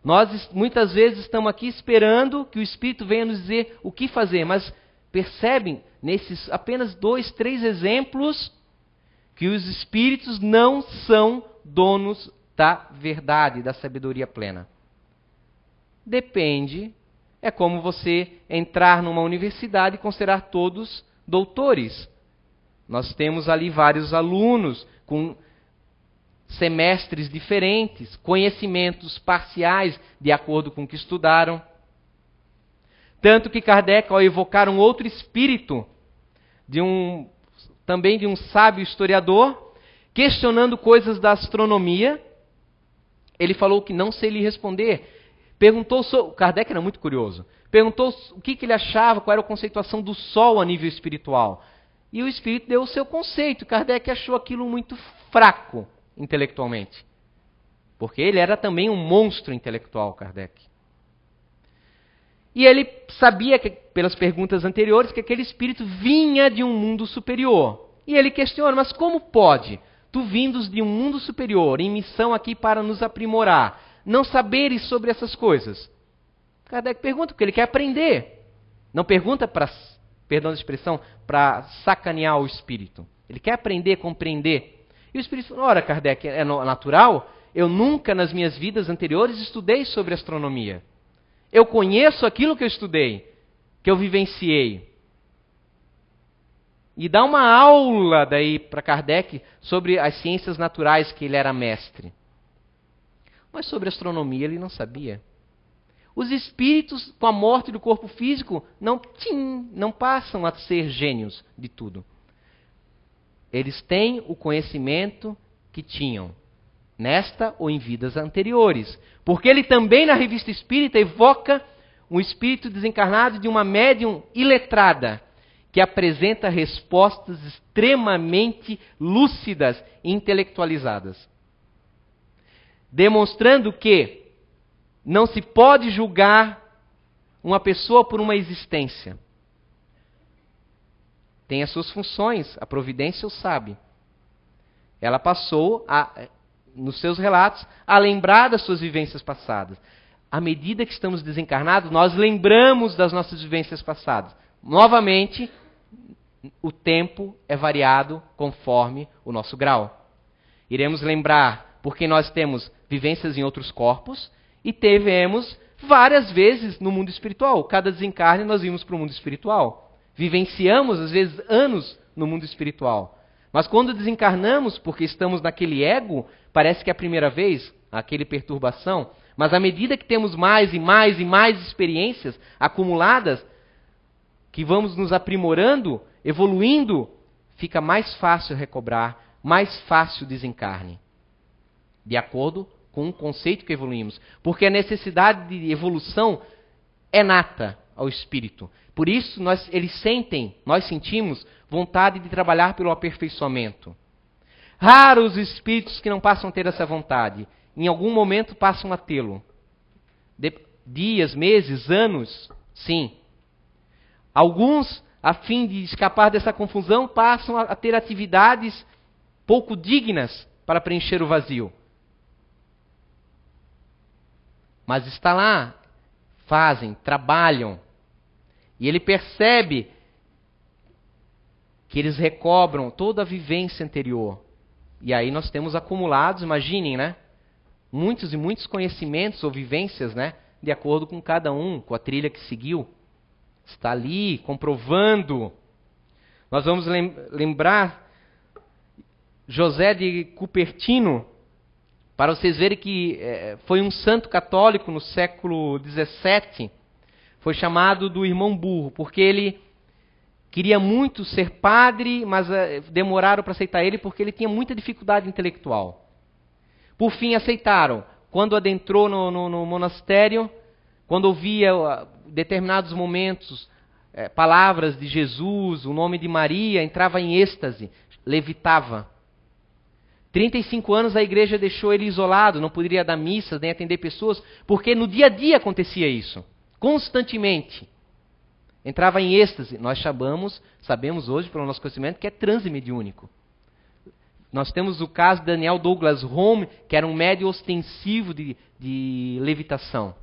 Nós muitas vezes estamos aqui esperando que o Espírito venha nos dizer o que fazer, mas percebem nesses apenas 2, 3 exemplos que os Espíritos não são donos da verdade, da sabedoria plena. Depende, é como você entrar numa universidade e considerar todos doutores. Nós temos ali vários alunos com semestres diferentes, conhecimentos parciais de acordo com o que estudaram. Tanto que Kardec, ao evocar um outro espírito, também de um sábio historiador, questionando coisas da astronomia, ele falou que não sei lhe responder. Kardec era muito curioso. Perguntou o que ele achava, qual era a conceituação do Sol a nível espiritual. E o espírito deu o seu conceito. Kardec achou aquilo muito fraco intelectualmente. Porque ele era também um monstro intelectual, Kardec. E ele sabia, pelas perguntas anteriores, que aquele espírito vinha de um mundo superior. E ele questiona, mas como pode, tu vindos de um mundo superior, em missão aqui para nos aprimorar, não saberes sobre essas coisas? Kardec pergunta, porque ele quer aprender. Não pergunta para, perdão da expressão, para sacanear o espírito. Ele quer aprender, compreender. E o espírito fala, ora, Kardec, é natural? Eu nunca nas minhas vidas anteriores estudei sobre astronomia. Eu conheço aquilo que eu estudei, que eu vivenciei. E dá uma aula daí para Kardec sobre as ciências naturais que ele era mestre. Mas sobre astronomia ele não sabia. Os espíritos, com a morte do corpo físico, não passam a ser gênios de tudo. Eles têm o conhecimento que tinham nesta ou em vidas anteriores. Porque ele também, na Revista Espírita, evoca um espírito desencarnado de uma médium iletrada, que apresenta respostas extremamente lúcidas e intelectualizadas. Demonstrando que não se pode julgar uma pessoa por uma existência. Tem as suas funções, a providência o sabe. Ela passou, nos seus relatos, a lembrar das suas vivências passadas. À medida que estamos desencarnados, nós lembramos das nossas vivências passadas. Novamente, o tempo é variado conforme o nosso grau. Iremos lembrar porque nós temos vivências em outros corpos e tivemos várias vezes no mundo espiritual. Cada desencarne nós vimos para o mundo espiritual. Vivenciamos, às vezes, anos no mundo espiritual. Mas quando desencarnamos, porque estamos naquele ego, parece que é a primeira vez, aquele perturbação. Mas à medida que temos mais e mais e mais experiências acumuladas, que vamos nos aprimorando, evoluindo, fica mais fácil recobrar, mais fácil o desencarne. De acordo com o conceito que evoluímos. Porque a necessidade de evolução é nata ao espírito. Por isso nós sentimos vontade de trabalhar pelo aperfeiçoamento. Raros os espíritos que não passam a ter essa vontade. Em algum momento passam a tê-lo. Dias, meses, anos, sim. Alguns, a fim de escapar dessa confusão, passam a ter atividades pouco dignas para preencher o vazio. Mas está lá, fazem, trabalham. E ele percebe que eles recobram toda a vivência anterior. E aí nós temos acumulados, imaginem, né? Muitos e muitos conhecimentos ou vivências, né? De acordo com cada um, com a trilha que seguiu. Está ali, comprovando. Nós vamos lembrar José de Cupertino, para vocês verem que foi um santo católico no século XVII. Foi chamado do irmão burro, porque ele queria muito ser padre, mas demoraram para aceitar ele porque ele tinha muita dificuldade intelectual. Por fim, aceitaram. Quando adentrou no monastério, quando ouvia determinados momentos palavras de Jesus, o nome de Maria, entrava em êxtase, levitava. 35 anos a igreja deixou ele isolado, não poderia dar missas, nem atender pessoas, porque no dia a dia acontecia isso, constantemente. Entrava em êxtase. Nós sabemos hoje, pelo nosso conhecimento, que é transe mediúnico. Nós temos o caso de Daniel Douglas Home, que era um médium ostensivo de levitação,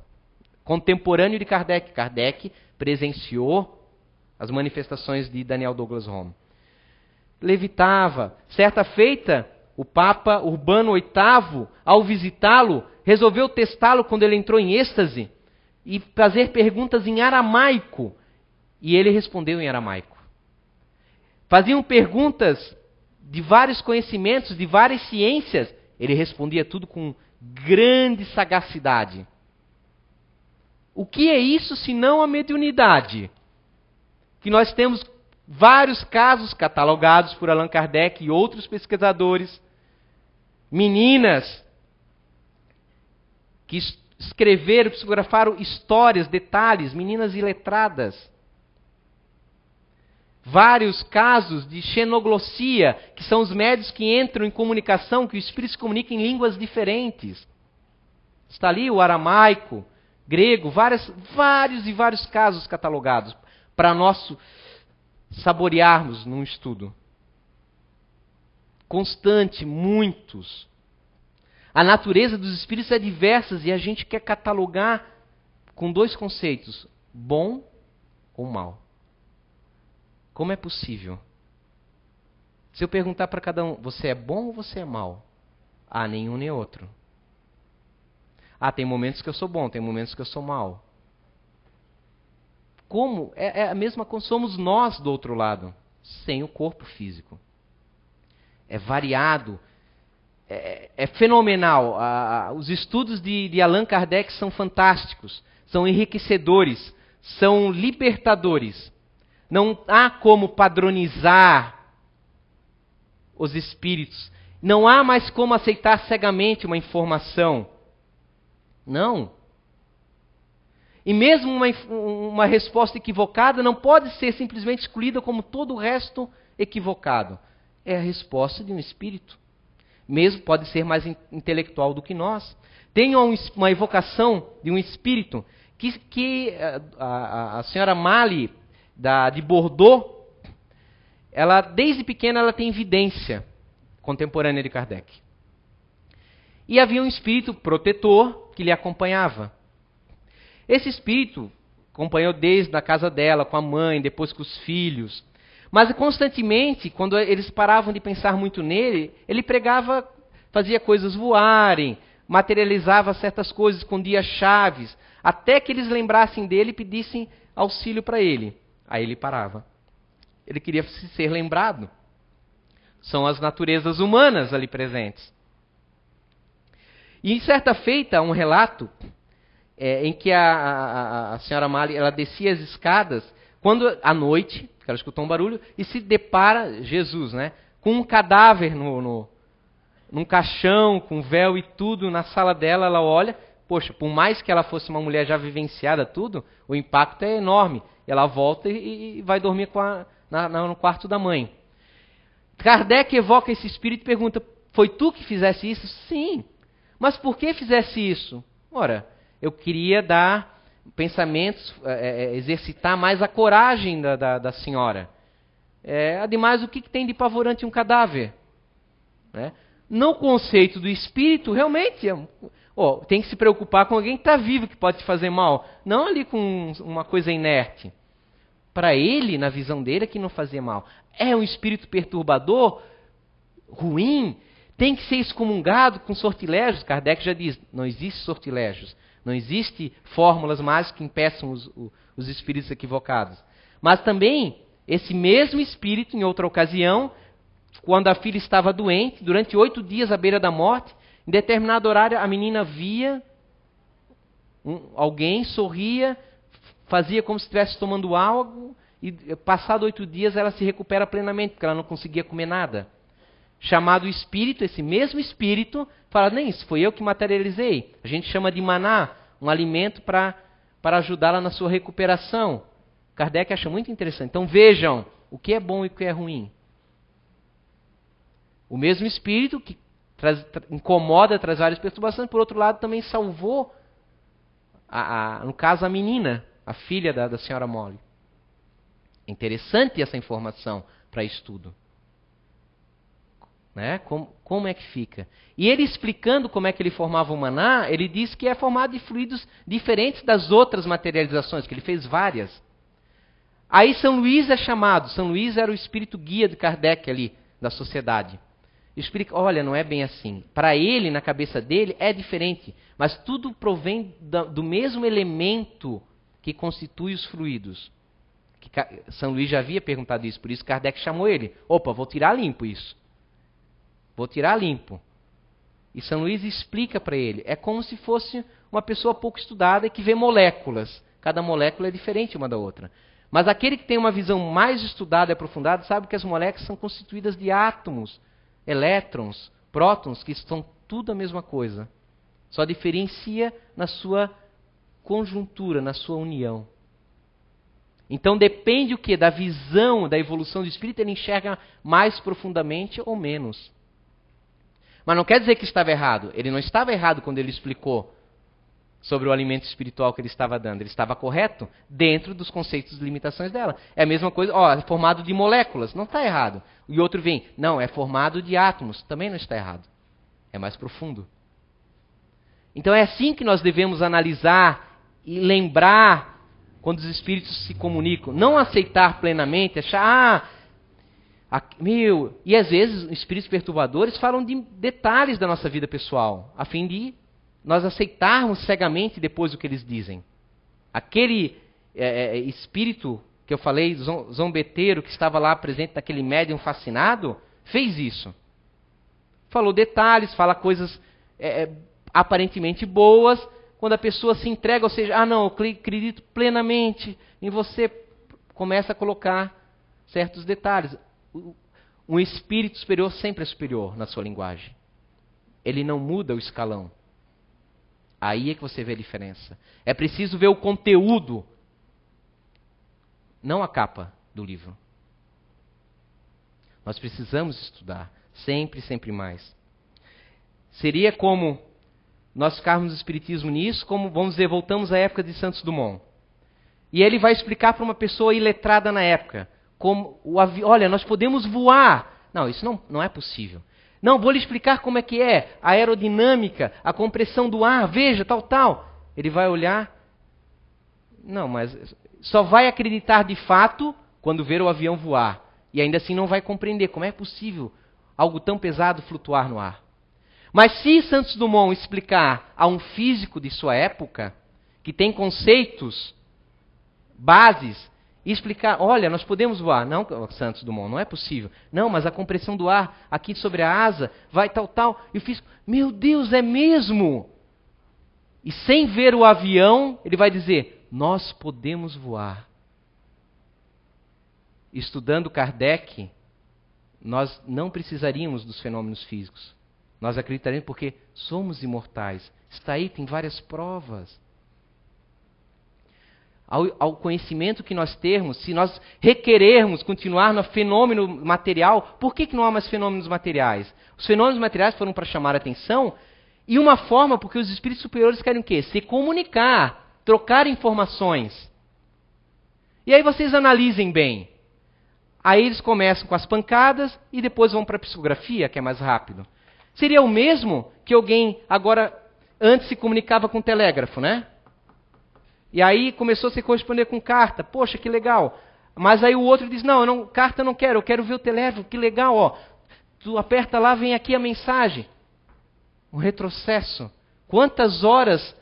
contemporâneo de Kardec. Kardec presenciou as manifestações de Daniel Douglas Home. Levitava. Certa feita, o Papa Urbano VIII, ao visitá-lo, resolveu testá-lo quando ele entrou em êxtase e fazer perguntas em aramaico. E ele respondeu em aramaico. Faziam perguntas de vários conhecimentos, de várias ciências. Ele respondia tudo com grande sagacidade. O que é isso senão a mediunidade? Que nós temos vários casos catalogados por Allan Kardec e outros pesquisadores. Meninas que escreveram, psicografaram histórias, detalhes, meninas iletradas. Vários casos de xenoglossia, que são os médios que entram em comunicação, que o espírito se comunica em línguas diferentes. Está ali o aramaico, grego, vários casos catalogados para nós saborearmos num estudo. Constante, muitos. A natureza dos espíritos é diversa e a gente quer catalogar com dois conceitos: bom ou mal. Como é possível? Se eu perguntar para cada um, você é bom ou você é mal? Ah, nenhum nem outro. Ah, tem momentos que eu sou bom, tem momentos que eu sou mal. Como? É a mesma coisa, somos nós do outro lado, sem o corpo físico. É variado, é fenomenal. Os estudos de Allan Kardec são fantásticos, são enriquecedores, são libertadores. Não há como padronizar os espíritos. Não há mais como aceitar cegamente uma informação. Não. E mesmo uma resposta equivocada não pode ser simplesmente excluída como todo o resto equivocado. É a resposta de um espírito. Mesmo pode ser mais intelectual do que nós. Tem uma evocação de um espírito que a senhora Mali, de Bordeaux, ela desde pequena ela tem vidência contemporânea de Kardec. E havia um espírito protetor que lhe acompanhava. Esse espírito acompanhou desde a casa dela, com a mãe, depois com os filhos. Mas constantemente, quando eles paravam de pensar muito nele, ele pregava, fazia coisas voarem, materializava certas coisas, escondia chaves, até que eles lembrassem dele e pedissem auxílio para ele. Aí ele parava. Ele queria ser lembrado. São as naturezas humanas ali presentes. E em certa feita, um relato em que a senhora Mali, ela descia as escadas, quando à noite, ela escutou um barulho, e se depara, Jesus, né, com um cadáver num caixão, com véu e tudo, na sala dela, ela olha, poxa, por mais que ela fosse uma mulher já vivenciada tudo, o impacto é enorme. Ela volta e vai dormir no quarto da mãe. Kardec evoca esse espírito e pergunta, foi tu que fizesse isso? Sim. Mas por que fizesse isso? Ora, eu queria dar pensamentos, exercitar mais a coragem da senhora. Ademais, o que tem de pavorante um cadáver? No conceito do espírito, realmente, tem que se preocupar com alguém que está vivo, que pode te fazer mal. Não ali com uma coisa inerte. Para ele, na visão dele, é que não fazia mal. É um espírito perturbador, ruim, tem que ser excomungado com sortilégios. Kardec já diz, não existe sortilégios. Não existe fórmulas mágicas que impeçam os espíritos equivocados. Mas também, esse mesmo espírito, em outra ocasião, quando a filha estava doente, durante 8 dias à beira da morte, em determinado horário a menina via alguém, sorria, fazia como se estivesse tomando algo, e passado 8 dias ela se recupera plenamente, porque ela não conseguia comer nada. Chamado espírito, esse mesmo espírito, fala, nem isso, foi eu que materializei. A gente chama de maná, um alimento para ajudá-la na sua recuperação. Kardec acha muito interessante. Então vejam o que é bom e o que é ruim. O mesmo espírito que incomoda, traz várias perturbações, por outro lado também salvou, no caso, a menina, a filha da senhora Molly. É interessante essa informação para estudo. Né? Como é que fica? E ele explicando como é que ele formava o maná, ele diz que é formado de fluidos diferentes das outras materializações, que ele fez várias. Aí São Luís é chamado. São Luís era o espírito guia de Kardec ali, da sociedade. Explica, olha, não é bem assim. Para ele, na cabeça dele, é diferente. Mas tudo provém do mesmo elemento que constitui os fluidos. São Luís já havia perguntado isso, por isso Kardec chamou ele. Opa, vou tirar limpo isso. Vou tirar limpo. E São Luís explica para ele. É como se fosse uma pessoa pouco estudada e que vê moléculas. Cada molécula é diferente uma da outra. Mas aquele que tem uma visão mais estudada e aprofundada sabe que as moléculas são constituídas de átomos, elétrons, prótons, que são tudo a mesma coisa. Só diferencia na sua conjuntura, na sua união. Então depende o quê? Da visão, da evolução do espírito, ele enxerga mais profundamente ou menos. Mas não quer dizer que estava errado. Ele não estava errado quando ele explicou sobre o alimento espiritual que ele estava dando. Ele estava correto dentro dos conceitos e limitações dela. É a mesma coisa, é formado de moléculas, não está errado. E outro vem, não, é formado de átomos, também não está errado. É mais profundo. Então é assim que nós devemos analisar e lembrar quando os espíritos se comunicam. Não aceitar plenamente, achar, e às vezes espíritos perturbadores falam de detalhes da nossa vida pessoal, a fim de nós aceitarmos cegamente depois o que eles dizem. Aquele espírito que eu falei, zombeteiro, que estava lá presente naquele médium fascinado, fez isso. Falou detalhes, fala coisas aparentemente boas, quando a pessoa se entrega, ou seja, não, eu acredito plenamente em você, começa a colocar certos detalhes. Um espírito superior sempre é superior na sua linguagem. Ele não muda o escalão. Aí é que você vê a diferença. É preciso ver o conteúdo, não a capa do livro. Nós precisamos estudar, sempre, sempre mais. Seria como nós ficarmos no espiritismo nisso, como, vamos dizer, voltamos à época de Santos Dumont. E ele vai explicar para uma pessoa iletrada na época, como olha, nós podemos voar. Não, isso não é possível. Não, vou lhe explicar como é que é a aerodinâmica, a compressão do ar, veja, tal. Ele vai olhar. Não, mas só vai acreditar de fato quando ver o avião voar. E ainda assim não vai compreender como é possível algo tão pesado flutuar no ar. Mas se Santos Dumont explicar a um físico de sua época, que tem conceitos, bases, e explicar, olha, nós podemos voar. Não, Santos Dumont, não é possível. Não, mas a compressão do ar aqui sobre a asa vai tal. E o físico, meu Deus, é mesmo? E sem ver o avião, ele vai dizer, nós podemos voar. Estudando Kardec, nós não precisaríamos dos fenômenos físicos. Nós acreditaríamos porque somos imortais. Está aí, tem várias provas. Ao conhecimento que nós termos, se nós requerermos continuar no fenômeno material, por que não há mais fenômenos materiais? Os fenômenos materiais foram para chamar a atenção, e uma forma porque os espíritos superiores querem o quê? Se comunicar, trocar informações. E aí vocês analisem bem. Aí eles começam com as pancadas e depois vão para a psicografia, que é mais rápido. Seria o mesmo que alguém agora, antes se comunicava com telégrafo, né? E aí começou a se corresponder com carta. Poxa, que legal. Mas aí o outro diz, carta eu não quero, eu quero ver o telégrafo, que legal, ó. Tu aperta lá, vem aqui a mensagem. Um retrocesso. Quantas horas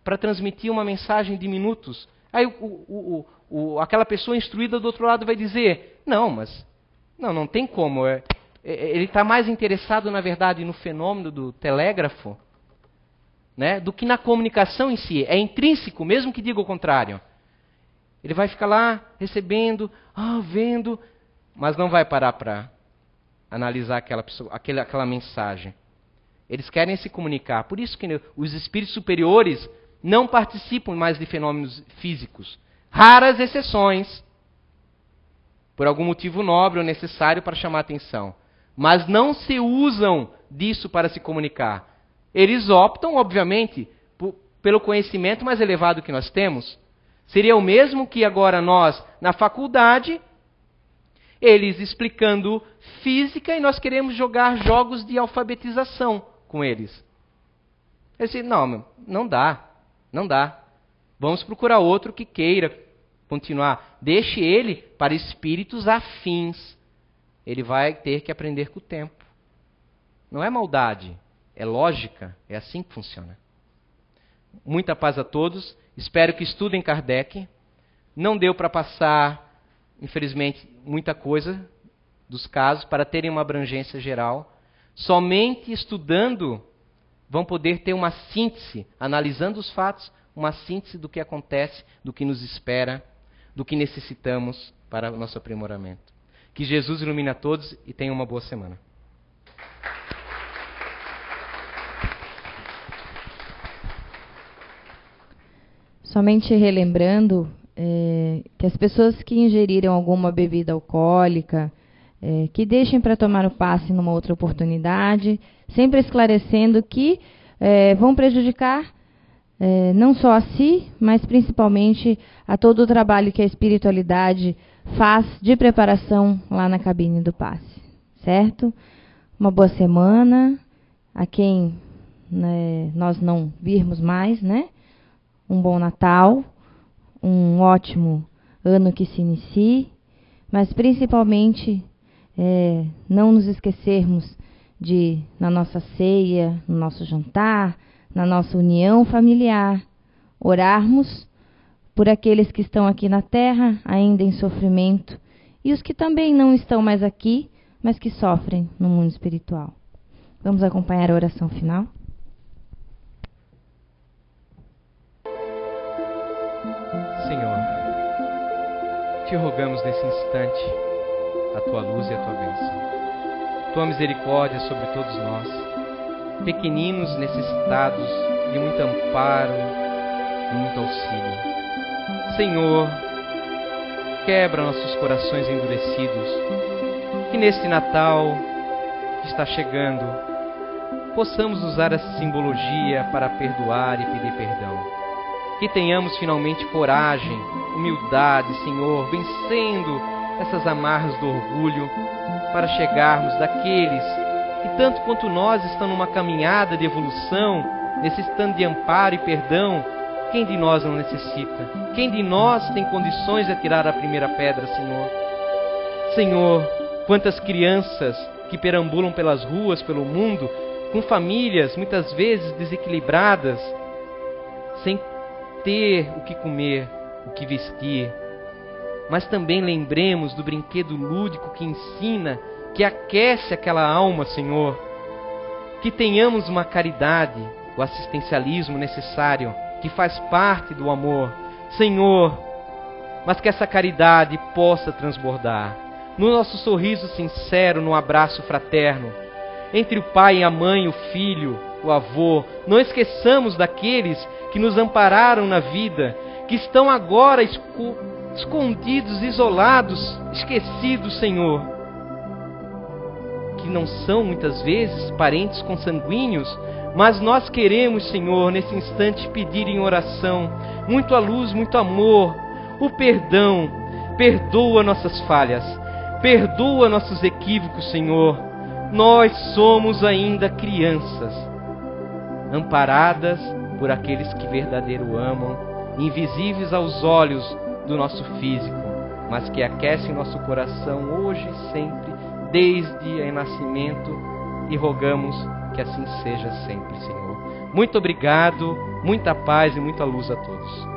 para transmitir uma mensagem de minutos? Aí aquela pessoa instruída do outro lado vai dizer, não tem como. Ele está mais interessado, na verdade, no fenômeno do telégrafo, né, do que na comunicação em si. É intrínseco, mesmo que diga o contrário. Ele vai ficar lá, recebendo, vendo, mas não vai parar para analisar aquela mensagem. Eles querem se comunicar. Por isso que os espíritos superiores não participam mais de fenômenos físicos. Raras exceções, por algum motivo nobre ou necessário para chamar atenção. Mas não se usam disso para se comunicar. Eles optam, obviamente, pelo conhecimento mais elevado que nós temos. Seria o mesmo que agora nós, na faculdade, eles explicando física e nós queremos jogar jogos de alfabetização com eles. Eles dizem, não dá. Vamos procurar outro que queira continuar. Deixe ele para espíritos afins. Ele vai ter que aprender com o tempo. Não é maldade, é lógica, é assim que funciona. Muita paz a todos. Espero que estudem Kardec. Não deu para passar, infelizmente, muita coisa dos casos para terem uma abrangência geral. Somente estudando vão poder ter uma síntese, analisando os fatos, uma síntese do que acontece, do que nos espera, do que necessitamos para o nosso aprimoramento. Que Jesus ilumine a todos e tenham uma boa semana. Somente relembrando que as pessoas que ingeriram alguma bebida alcoólica, que deixem para tomar o passe numa outra oportunidade, sempre esclarecendo que vão prejudicar não só a si, mas principalmente a todo o trabalho que a espiritualidade faz de preparação lá na cabine do passe, certo? Uma boa semana, a quem nós não virmos mais, né? Um bom Natal, um ótimo ano que se inicie, mas principalmente não nos esquecermos de, na nossa ceia, no nosso jantar, na nossa união familiar, orarmos por aqueles que estão aqui na Terra, ainda em sofrimento, e os que também não estão mais aqui, mas que sofrem no mundo espiritual. Vamos acompanhar a oração final? Senhor, te rogamos nesse instante a tua luz e a tua bênção. Tua misericórdia sobre todos nós, pequeninos necessitados de muito amparo e muito auxílio. Senhor, quebra nossos corações endurecidos, que nesse Natal que está chegando, possamos usar essa simbologia para perdoar e pedir perdão. Que tenhamos finalmente coragem, humildade, Senhor, vencendo essas amarras do orgulho, para chegarmos daqueles que tanto quanto nós estão numa caminhada de evolução, necessitando de amparo e perdão. Quem de nós não necessita? Quem de nós tem condições de atirar a primeira pedra, Senhor? Senhor, quantas crianças que perambulam pelas ruas, pelo mundo, com famílias muitas vezes desequilibradas, sem ter o que comer, o que vestir. Mas também lembremos do brinquedo lúdico que ensina, que aquece aquela alma, Senhor. Que tenhamos uma caridade, o assistencialismo necessário, que faz parte do amor, Senhor, mas que essa caridade possa transbordar no nosso sorriso sincero, no abraço fraterno, entre o pai e a mãe, o filho, o avô. Não esqueçamos daqueles que nos ampararam na vida, que estão agora escondidos, isolados, esquecidos, Senhor, que não são muitas vezes parentes consanguíneos, mas nós queremos, Senhor, nesse instante pedir em oração muita luz, muito amor, o perdão. Perdoa nossas falhas, perdoa nossos equívocos, Senhor. Nós somos ainda crianças, amparadas por aqueles que verdadeiro amam, invisíveis aos olhos do nosso físico, mas que aquecem nosso coração hoje e sempre, desde o nascimento, e rogamos que assim seja sempre, Senhor. Muito obrigado, muita paz e muita luz a todos.